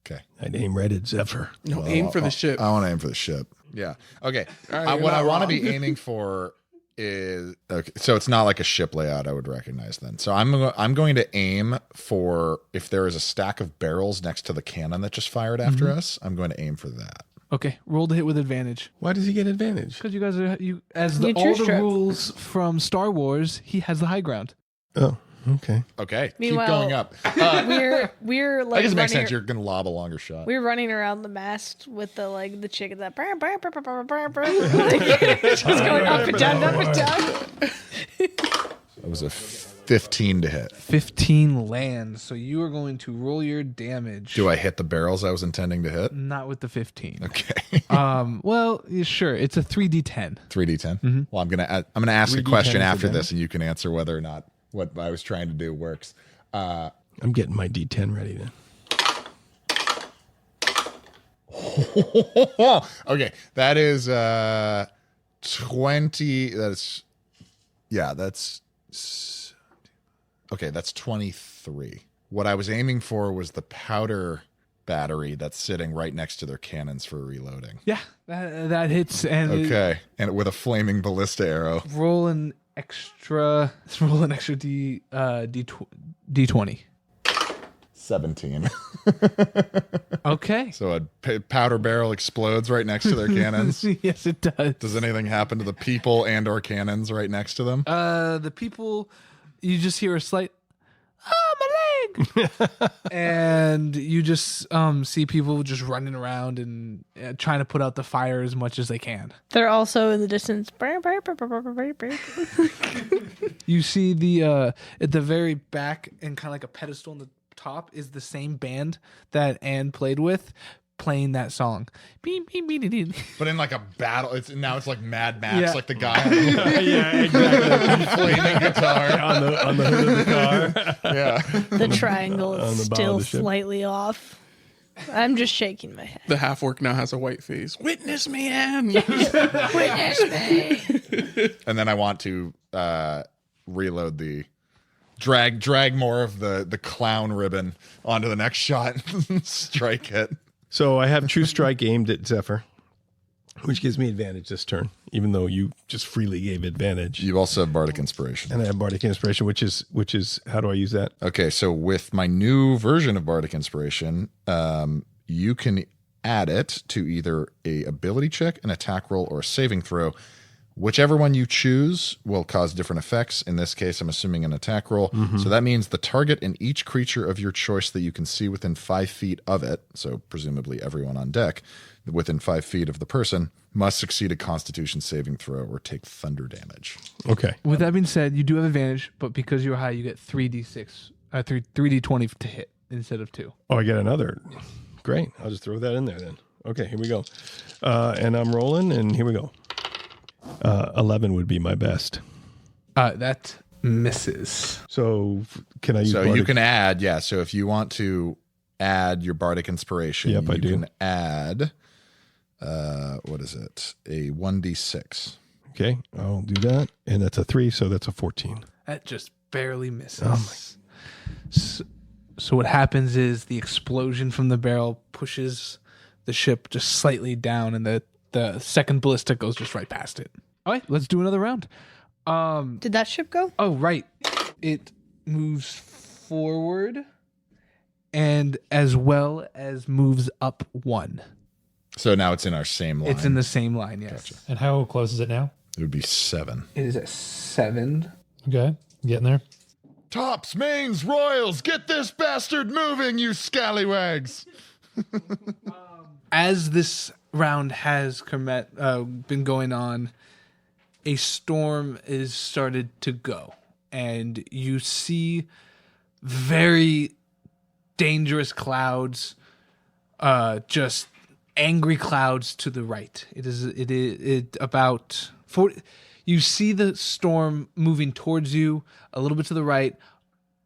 Okay. I'd aim right at Zephyr. no, aim for the ship. I want to aim for the ship. Yeah. Okay. All right, you're What not I want to wrong. be aiming for is okay. So it's not like a ship layout I would recognize then. So I'm going to aim for if there is a stack of barrels next to the cannon that just fired after us. I'm going to aim for that. Okay, roll to hit with advantage. Why does he get advantage? Because you guys are You all true the strip. rules from Star Wars, he has the high ground. Oh, okay. Okay. Meanwhile, Keep going up. We're like I guess it makes running- sense. You're going to lob a longer shot. We're running around the mast with the chicken that just going up and down, up and down. That was a 15 to hit. 15 lands, so you are going to roll your damage. Do I hit the barrels I was intending to hit? Not with the 15. Okay. Well, yeah, sure. It's a 3d10. 3d10. Well, I'm gonna ask a 3d10 question for after damage? this, and you can answer whether or not what I was trying to do works. I'm getting my D10 ready then. Okay, that is 20. That's 23. What I was aiming for was the powder battery that's sitting right next to their cannons for reloading. Yeah, that hits. And Okay, and with a flaming ballista arrow. roll an extra d20. 17. Okay. So a powder barrel explodes right next to their cannons. Yes, it does. Does anything happen to the people and or cannons right next to them? The people, you just hear a slight, oh, my leg. And you just see people just running around and trying to put out the fire as much as they can. They're also in the distance. You see the at the very back and kind of like a pedestal on the top is the same band that Anne played with, playing that song. Beep, beep, beep, beep, beep. But in like a battle, it's like Mad Max, Yeah. like the guy on Yeah, exactly. the flaming guitar. on the hood of the car. Yeah. The triangle On is the bottom still of the ship. slightly off. I'm just shaking my head. The half orc now has a white face. Witness me, Anne. Witness me. And then I want to reload the drag more of the clown ribbon onto the next shot and strike it. So I have True Strike aimed at Zephyr, which gives me advantage this turn, even though you just freely gave advantage. You also have Bardic Inspiration. And I have Bardic Inspiration, which is how do I use that? Okay, so with my new version of Bardic Inspiration, you can add it to either a ability check, an attack roll, or a saving throw. Whichever one you choose will cause different effects. In this case, I'm assuming an attack roll. So that means the target and each creature of your choice that you can see within 5 feet of it, so presumably everyone on deck, within 5 feet of the person, must succeed a Constitution saving throw or take thunder damage. Okay. With that being said, you do have advantage, but because you're high, you get 3d6, 3d20 to hit instead of 2. Oh, I get another. Great. I'll just throw that in there then. Okay, here we go. And I'm rolling, and here we go. 11 would be my best. That misses. So can I use So Bardic? you can add, yeah. So if you want to add your Bardic Inspiration, Yep, I you do. can add, what is it? A 1d6. Okay, I'll do that. And that's a 3, so that's a 14. That just barely misses. So what happens is the explosion from the barrel pushes the ship just slightly down, and the second ballista goes just right past it. All right, let's do another round. Did that ship go? Oh, right. It moves forward and as well as moves up 1. So now it's in our same line. It's in the same line, yes. And how close is it now? It would be 7. It is at 7. Okay, getting there. Tops, mains, royals, get this bastard moving, you scallywags. As this round has been going on, a storm is started to go, and you see very dangerous clouds, just angry clouds to the right. It is about 40. You see the storm moving towards you a little bit to the right,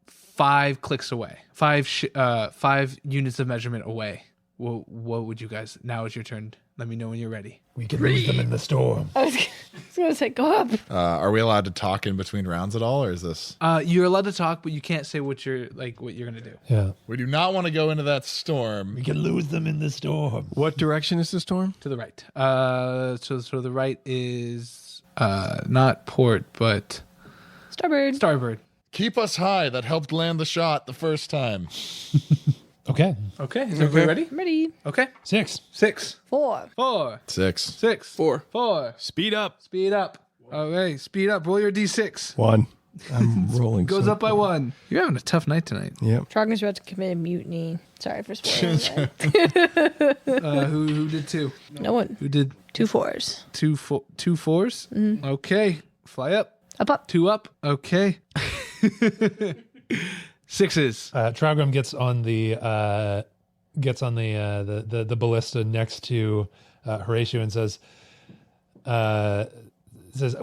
5 clicks away, 5 units of measurement away. What would you guys? Now is your turn. Let me know when you're ready. We can lose them in the storm. I was going to say, go up. Are we allowed to talk in between rounds at all, or is this? You're allowed to talk, but you can't say what you're gonna do. Yeah. We do not want to go into that storm. We can lose them in the storm. What direction is the storm? To the right. So the right is not port, but starboard. Keep us high. That helped land the shot the first time. Okay. Okay, is everybody ready? I'm ready. Okay. 6. 6, 4. 4, 6. 6, 4. Speed up. Speed up. Okay, speed up. Roll your d6. 1. I'm rolling. Goes so- up by 1. You're having a tough night tonight. Yep. Trogon's about to commit a mutiny. Sorry for spoiling that. Who did 2? No one. Who did 2 4s. 2 4s? Okay, fly up. Up. 2 up. Okay. 6s. Trogrim gets on the ballista next to Horatio and says,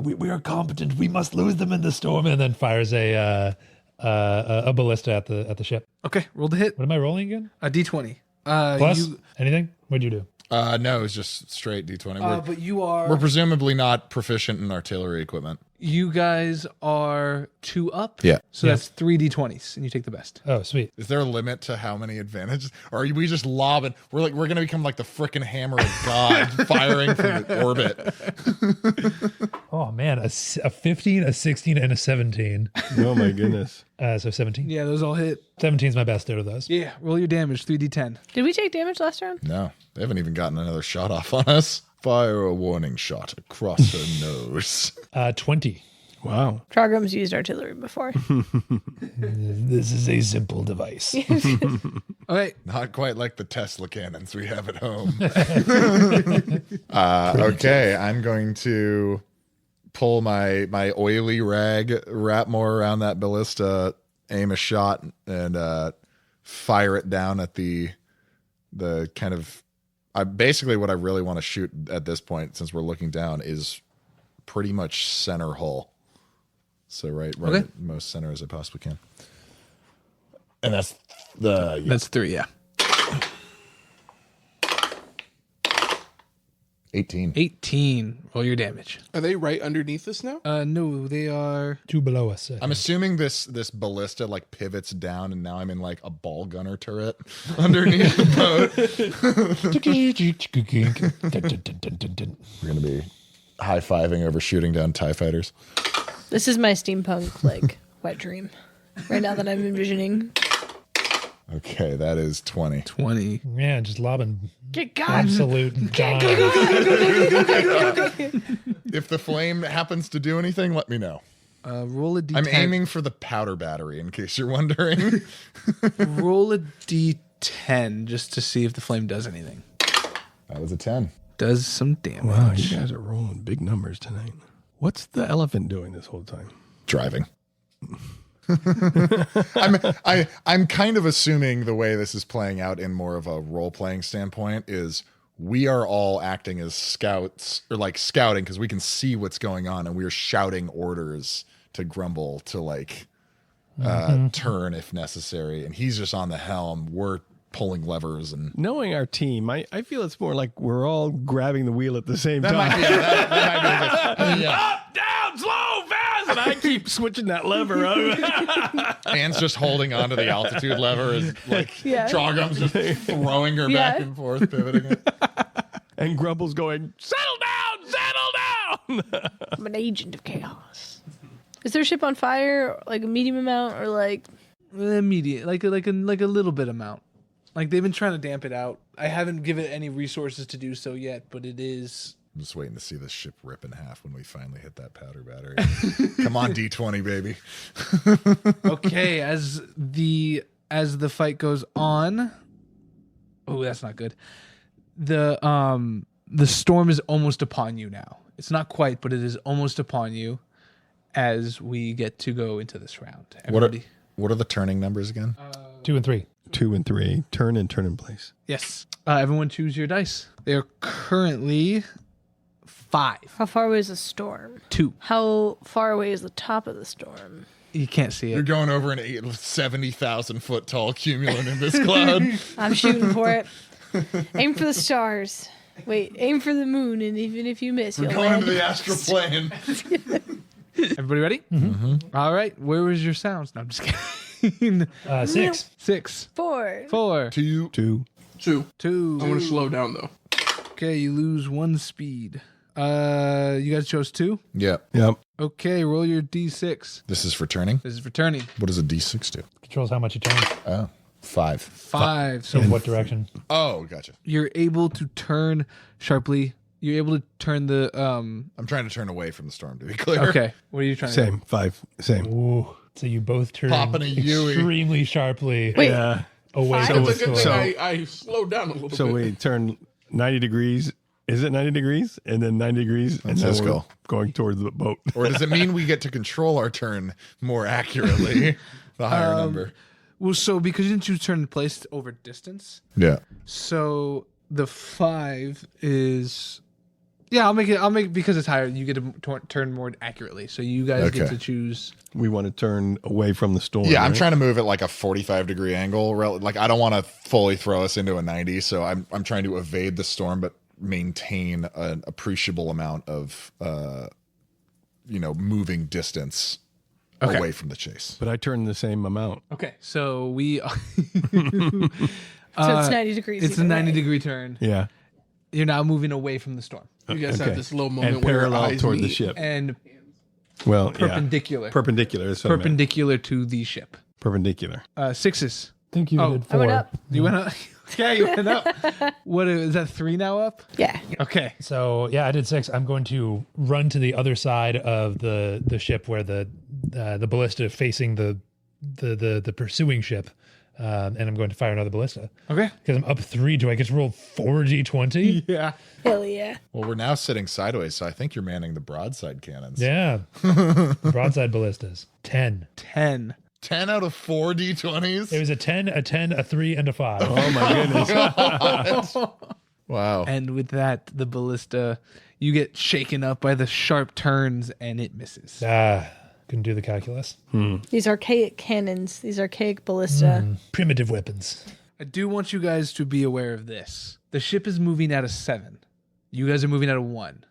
we are competent. We must lose them in the storm, and then fires a ballista at the ship. Okay, roll the hit. What am I rolling again? A d20. Plus anything? What'd you do? No, it's just straight D20. But you are. We're presumably not proficient in artillery equipment. You guys are 2 up. Yeah. So that's 3 d20s, and you take the best. Oh, sweet. Is there a limit to how many advantages? Or are we just lobbing? We're gonna become like the frickin' hammer of God, firing from orbit. Oh man, a 15, a 16, and a 17. Oh my goodness. So 17. Yeah, those all hit. 17 is my best out of those. Yeah, roll your damage, 3d10. Did we take damage last round? No, they haven't even gotten another shot off on us. Fire a warning shot across her nose. 20. Wow. Trogrim's used artillery before. This is a simple device. Okay. Not quite like the Tesla cannons we have at home. Okay, I'm going to pull my oily rag, wrap more around that ballista, aim a shot, and fire it down at the kind of. Basically, what I really want to shoot at this point, since we're looking down, is pretty much center hull. So right Okay. at most center as I possibly can. And that's the That's 3, yeah. 18. 18. Roll your damage. Are they right underneath us now? No, they are. 2 below us. I'm assuming this ballista like pivots down, and now I'm in like a ball gunner turret underneath the boat. We're gonna be high-fiving over shooting down TIE fighters. This is my steampunk like wet dream. Right now that I'm envisioning. Okay, that is 20. 20. Yeah, just lobbing Get God. absolute dimes. If the flame happens to do anything, let me know. Roll a d10. I'm aiming for the powder battery, in case you're wondering. Roll a d10 just to see if the flame does anything. That was a 10. Does some damage. Wow, you guys are rolling big numbers tonight. What's the elephant doing this whole time? Driving. I'm kind of assuming the way this is playing out in more of a role-playing standpoint is we are all acting as scouts, or like scouting, because we can see what's going on, and we are shouting orders to Grumble to like turn if necessary, and he's just on the helm. We're pulling levers, and Knowing our team, I feel it's more like we're all grabbing the wheel at the same time. that might be Up, down, slow, fast, and I keep switching that lever. Anne's just holding onto the altitude lever as like Yeah. Trogum's just throwing her Yeah. back and forth, pivoting it. And Grumble's going, settle down. I'm an agent of chaos. Is their ship on fire? Like a medium amount or like Immediate, like a little bit amount. Like they've been trying to damp it out. I haven't given it any resources to do so yet, but it is. I'm just waiting to see this ship rip in half when we finally hit that powder battery. Come on, D20, baby. Okay, as the fight goes on. Oh, that's not good. The storm is almost upon you now. It's not quite, but it is almost upon you as we get to go into this round. Everybody. What are the turning numbers again? 2 and 3. 2 and 3, turn in place. Yes. Everyone choose your dice. They are currently 5. how far away is the storm? 2. How far away is the top of the storm? You can't see You're it. going over an 70,000 foot tall cumulonimbus cloud. I'm shooting for it. Aim for the stars. Wait, aim for the moon, and even if you miss, We're you'll going land. to the astral plane. Everybody ready? Mm-hmm. All right. Where was your sounds? No, I'm just kidding. 6. 6. 4. 4. 2. 2. 2. I want to slow down though. Okay, you lose 1 speed. You guys chose 2? Yeah. Yep. Okay, roll your d6. This is for turning. This is for turning. What does a D6 do? Controls how much you turn. Oh, 5. 5. So So what direction? Oh, gotcha. you're able to turn sharply. You're able to turn the I'm trying to turn away from the storm, to be clear. Okay. What are you trying to do? Same, 5, same. Ooh. So you both turn Popping a Yui. extremely sharply Wait, Yeah. away Five? from the It's a good storm. thing I slowed down a little So bit. we turn 90 degrees. Is it 90 degrees? And then 90 degrees. And That's then his we're goal. going towards the boat. Or does it mean we get to control our turn more accurately? The higher number. Well, so because you didn't choose turn in place over distance, Yeah. so the 5 is. Yeah, I'll make it because it's higher. You get to turn more accurately, so you guys get Okay. to choose. We want to turn away from the storm. Yeah, I'm right? trying to move at like a 45-degree angle. Like I don't want to fully throw us into a 90, so I'm trying to evade the storm, but maintain an appreciable amount of moving distance Okay. away from the chase. But I turn the same amount. Okay, so we. so it's 90 degrees. It's a either 90 way. degree turn. Yeah. You're now moving away from the storm You guys Okay. have this little moment And where your parallel eyes toward the meet. ship. and Well, perpendicular. Yeah. Perpendicular. That's what I meant. Perpendicular to the ship. Perpendicular. 6s. I think you Oh, did I 4. went up. You went up. Yeah, you went up. What is that? 3 now up? Yeah. Okay. So yeah, I did 6. I'm going to run to the other side of the ship where the ballista facing the pursuing ship, and I'm going to fire another ballista Okay. because I'm up 3. Do I get to roll 4d20? Yeah. Hell yeah. Well, we're now sitting sideways, so I think you're manning the broadside cannons. Yeah. Broadside ballistas. 10. 10. 10 out of 4 D20s. It was a 10, a 10, a 3, and a 5. Oh my goodness. Wow. And with that, the ballista, you get shaken up by the sharp turns and it misses. Couldn't do the calculus. These archaic cannons, these archaic ballista. Primitive weapons. I do want you guys to be aware of this. The ship is moving at a 7. You guys are moving at a 1.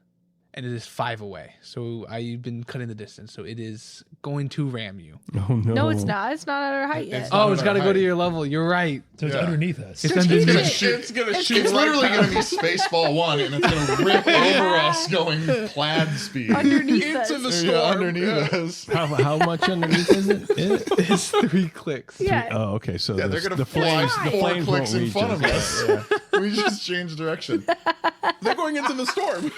And it is 5 away. So I've been cutting the distance. So it is going to ram you. Oh no. No, it's not. It's not at our height yet. not Oh, it's at got to our go to height. your level. You're right. So it's Yeah. underneath us. It's It's underneath. gonna It's shoot. It's gonna It's shoot literally right going to be Spaceball 1, and it's going to rip over us going plaid speed. Underneath us. into the storm. Yeah, underneath us. How much underneath is it? It's 3 clicks. Yeah. Oh, okay. So Yeah, they're going to fly the 4 flames clicks won't in reach front of us. us. We just changed direction. They're going into the storm.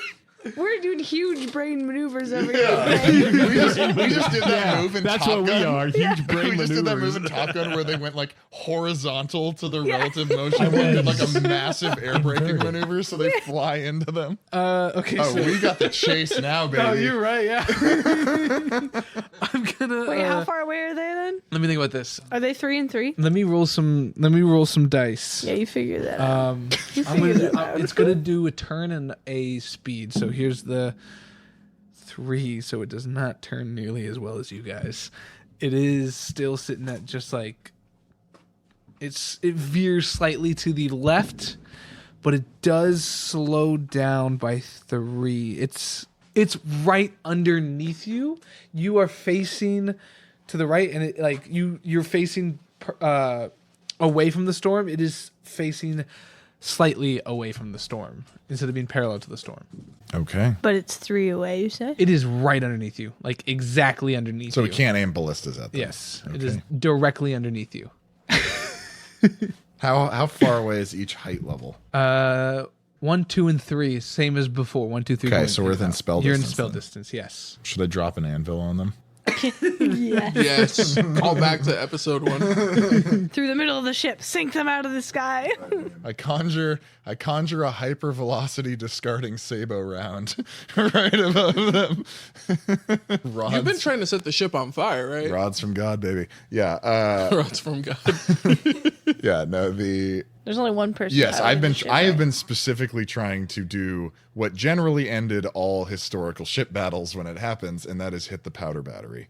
We're doing huge brain maneuvers over Yeah. here. we just did that move in That's Top what Gun. we are. Huge brain We just did that move maneuvers. in Top Gun where they went like horizontal to the relative motion and did like a massive air braking maneuver, so they fly into them. Okay. Oh, so we got the chase now, baby. Oh, you're right. Yeah. I'm gonna. Wait, how far away are they then? Let me think about this. Are they 3 and 3? Let me roll some dice. Yeah, you figure that out. I'm gonna. It's gonna do a turn and a speed. So here's the 3. So it does not turn nearly as well as you guys. It is still sitting at just like. It veers slightly to the left, but it does slow down by 3. It's right underneath you. You are facing to the right, and it like you're facing away from the storm. It is facing slightly away from the storm instead of being parallel to the storm. Okay. But it's 3 away, you say? It is right underneath you, like exactly underneath So you. we can't aim ballistas at them. Yes, it is directly underneath you. How far away is each height level? 1, 2, and 3, same as before. 1, 2, 3. Okay, going so we're within out. spell You're distance in spell then. distance. Yes. Should I drop an anvil on them? Yeah. Yes. Call back to episode 1. Through the middle of the ship, sink them out of the sky. I conjure a hypervelocity discarding Sabo round right above them. Rods, You've been trying to set the ship on fire, right? rods from God, baby. Yeah. Rods from God. Yeah. No. The There's only one person. yes, piloting the ship, I have right? been specifically trying to do what generally ended all historical ship battles when it happens, and that is hit the powder battery.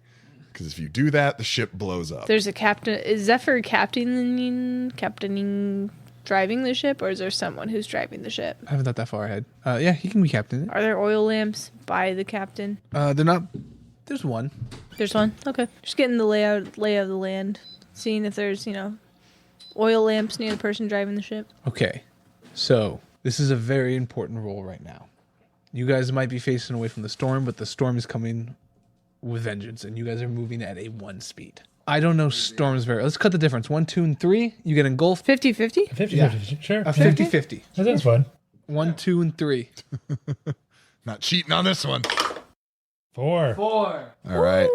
Because if you do that, the ship blows up. There's a captain. Is Zephyr captaining driving the ship, or is there someone who's driving the ship? I haven't thought that far ahead. Yeah, he can be captain. Are there oil lamps by the captain? They're not. There's one. There's one. Okay, just getting the lay of the land, seeing if there's oil lamps near the person driving the ship. Okay, so this is a very important role right now. You guys might be facing away from the storm, but the storm is coming with vengeance, and you guys are moving at a 1 speed. I don't know storms very. Let's cut the difference. 1, 2, and 3. You get engulfed. 50-50? 50-50, sure. A 50-50. That sounds fun. 1, 2, and 3. Not cheating on this one. 4. 4. All right.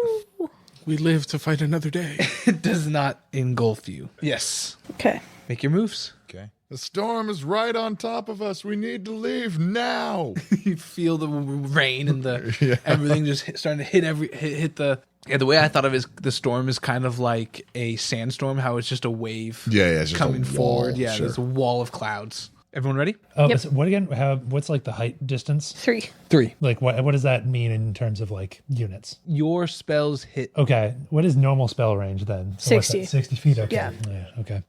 We live to fight another day. It does not engulf you. Yes. Okay. Make your moves. Okay. The storm is right on top of us. We need to leave now. You feel the rain and the everything just starting to hit the. Yeah, the way I thought of it is the storm is kind of like a sandstorm. How it's just a wave. Yeah, it's just coming a wall, forward. Yeah, sure. there's a wall of clouds. Everyone ready? Oh, Yep. so what again? What's like the height distance? 3. 3. Like what does that mean in terms of like units? Your spells hit. Okay, what is normal spell range then? So what's 60. that, 60 feet. Okay. Yeah. Okay.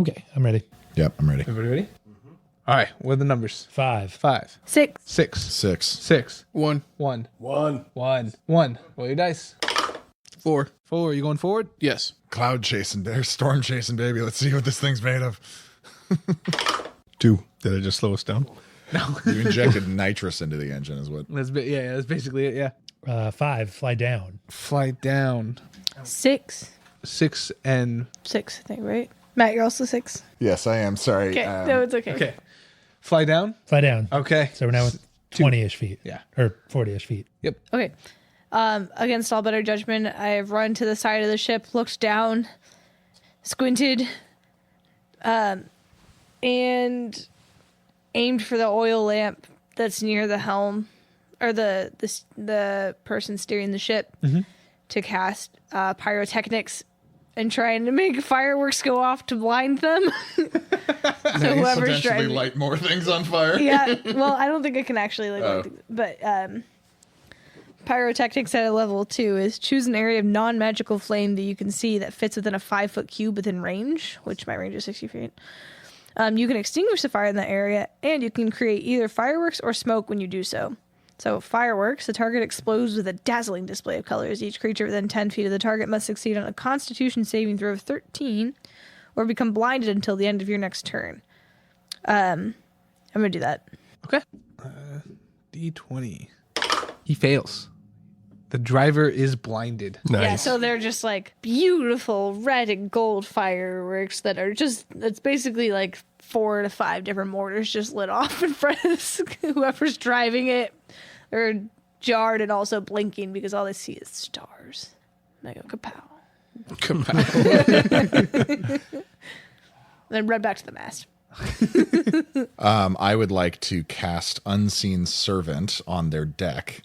Okay, I'm ready. Yep, I'm ready. Everybody ready? All right. What are the numbers? 5. 5, 6. 6, 6. 6, 1, 1, 1. Roll your dice. 4. 4. You going forward? Yes. Cloud chasing, there's storm chasing, baby. Let's see what this thing's made of. 2. Did I just slow us down? No. You injected nitrous into the engine, is what. That's basically it. Yeah. 5. Fly down. Fly down. 6. 6 and 6, I think, right? Matt, you're also 6. Yes, I am. Sorry. Okay. No, it's okay. okay. Fly down. Fly down. Okay. So we're now at 20-ish feet. Yeah. Or 40-ish feet. Yep. Okay. Against all better judgment, I have run to the side of the ship, looked down, squinted, and aimed for the oil lamp that's near the helm, or the person steering the ship, to cast pyrotechnics and trying to make fireworks go off to blind them. So whoever's Potentially driving, light more things on fire. yeah. Well, I don't think I can actually like, Oh. but pyrotechnics at a level 2 is choose an area of non-magical flame that you can see that fits within a 5-foot cube within range, which my range is 60 feet. You can extinguish the fire in that area, and you can create either fireworks or smoke when you do so. So, fireworks, the target explodes with a dazzling display of colors. Each creature within 10 feet of the target must succeed on a Constitution saving throw of 13 or become blinded until the end of your next turn. I'm going to do that. Okay. D20. He fails. The driver is blinded. Nice. Yeah, so they're just like beautiful red and gold fireworks that are just, it's basically like 4 to 5 different mortars just lit off in front of whoever's driving it. They're jarred and also blinking because all they see is stars. And I go, kapow. Then run back to the mast. I would like to cast Unseen Servant on their deck,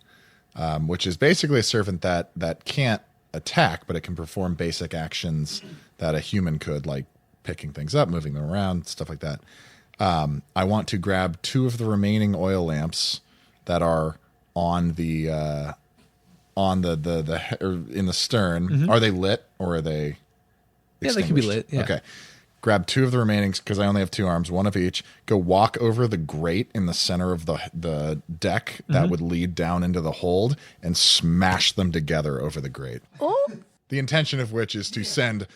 which is basically a servant that can't attack, but it can perform basic actions that a human could, like picking things up, moving them around, stuff like that. I want to grab 2 of the remaining oil lamps that are on the or in the stern. Mm-hmm. Are they lit or are they? Yeah, they can be lit. Yeah. Okay. Grab 2 of the remaining because I only have 2 arms, 1 of each. Go walk over the grate in the center of the deck that would lead down into the hold and smash them together over the grate. Oh, The intention of which is to send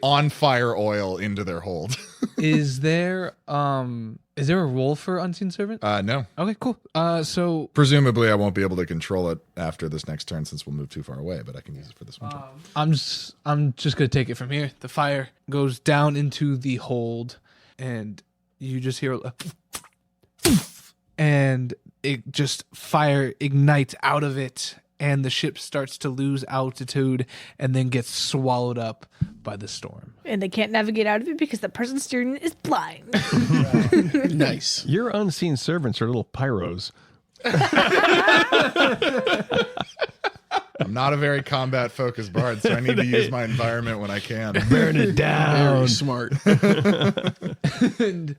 on fire oil into their hold. Is there a role for Unseen Servant? No. Okay, cool. So Presumably, I won't be able to control it after this next turn since we'll move too far away, but I can use it for this one turn. I'm just gonna take it from here. The fire goes down into the hold, and you just hear, and it just fire ignites out of it, and the ship starts to lose altitude, and then gets swallowed up by the storm. and they can't navigate out of it because the person steering it is blind. Nice. Your unseen servants are little pyros. I'm not a very combat focused bard, so I need to use my environment when I can. Burn it down. Very smart. And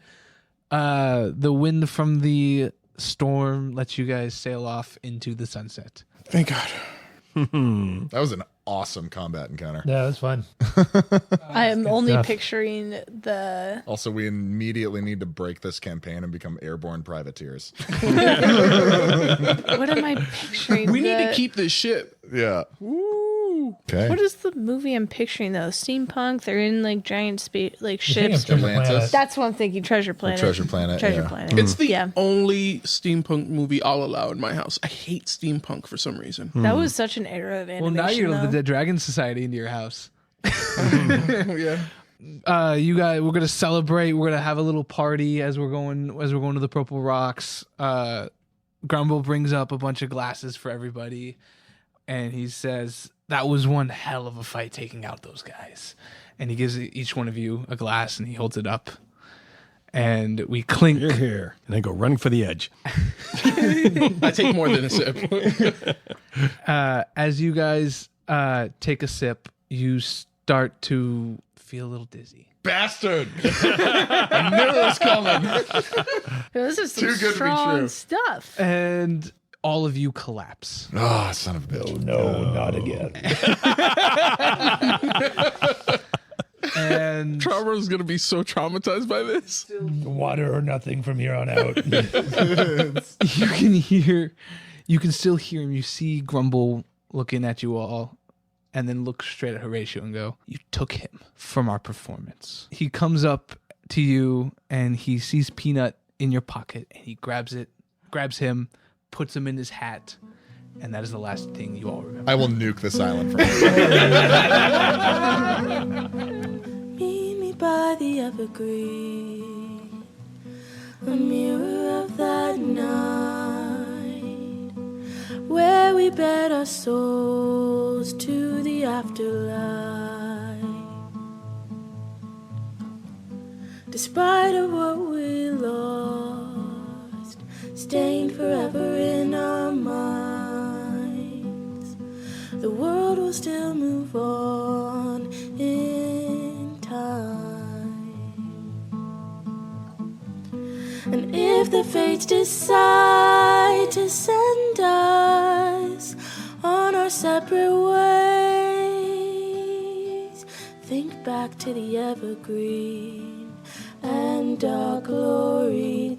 the wind from the storm lets you guys sail off into the sunset. Thank God. That was an awesome combat encounter. Yeah, that's fun. I am only stuff. picturing the. Also, we immediately need to break this campaign and become airborne privateers. What am I picturing? We need to keep this ship. Yeah. Okay. What is the movie I'm picturing though? Steampunk. They're in like giant space, like ships. Treasure Atlantis. Planet. That's what I'm thinking. Treasure Planet. Treasure Planet, Treasure yeah. Planet. It's the Yeah. only steampunk movie I'll allow in my house. I hate steampunk for some reason. That was such an era of animation. Well, now you're though. the Dead Dragon Society into your house. Yeah. You guys, we're gonna celebrate. We're gonna have a little party as we're going to the Purple Rocks. Grumble brings up a bunch of glasses for everybody, and he says, "That was one hell of a fight taking out those guys." And he gives each one of you a glass, and he holds it up, and we clink. You're here. And I go running for the edge. I take more than a sip. As you guys take a sip, you start to feel a little dizzy. Bastard! I knew it was coming. This is some Too good to be strong true. stuff. And all of you collapse. Oh, son of a bitch. No, not again. And Trauma's gonna be so traumatized by this. Water or nothing from here on out. you can still hear him. You see Grumble looking at you all, and then look straight at Horatio and go, "You took him from our performance." He comes up to you and he sees Peanut in your pocket, and he grabs him, puts him in his hat, and that is the last thing you all remember. I will nuke this island from Meet me by the Evergreen, a mirror of that night, where we bet our souls to the afterlife. Despite of what we lost, stained forever in our minds, the world will still move on in time. And if the fates decide to send us on our separate ways, think back to the Evergreen and our glory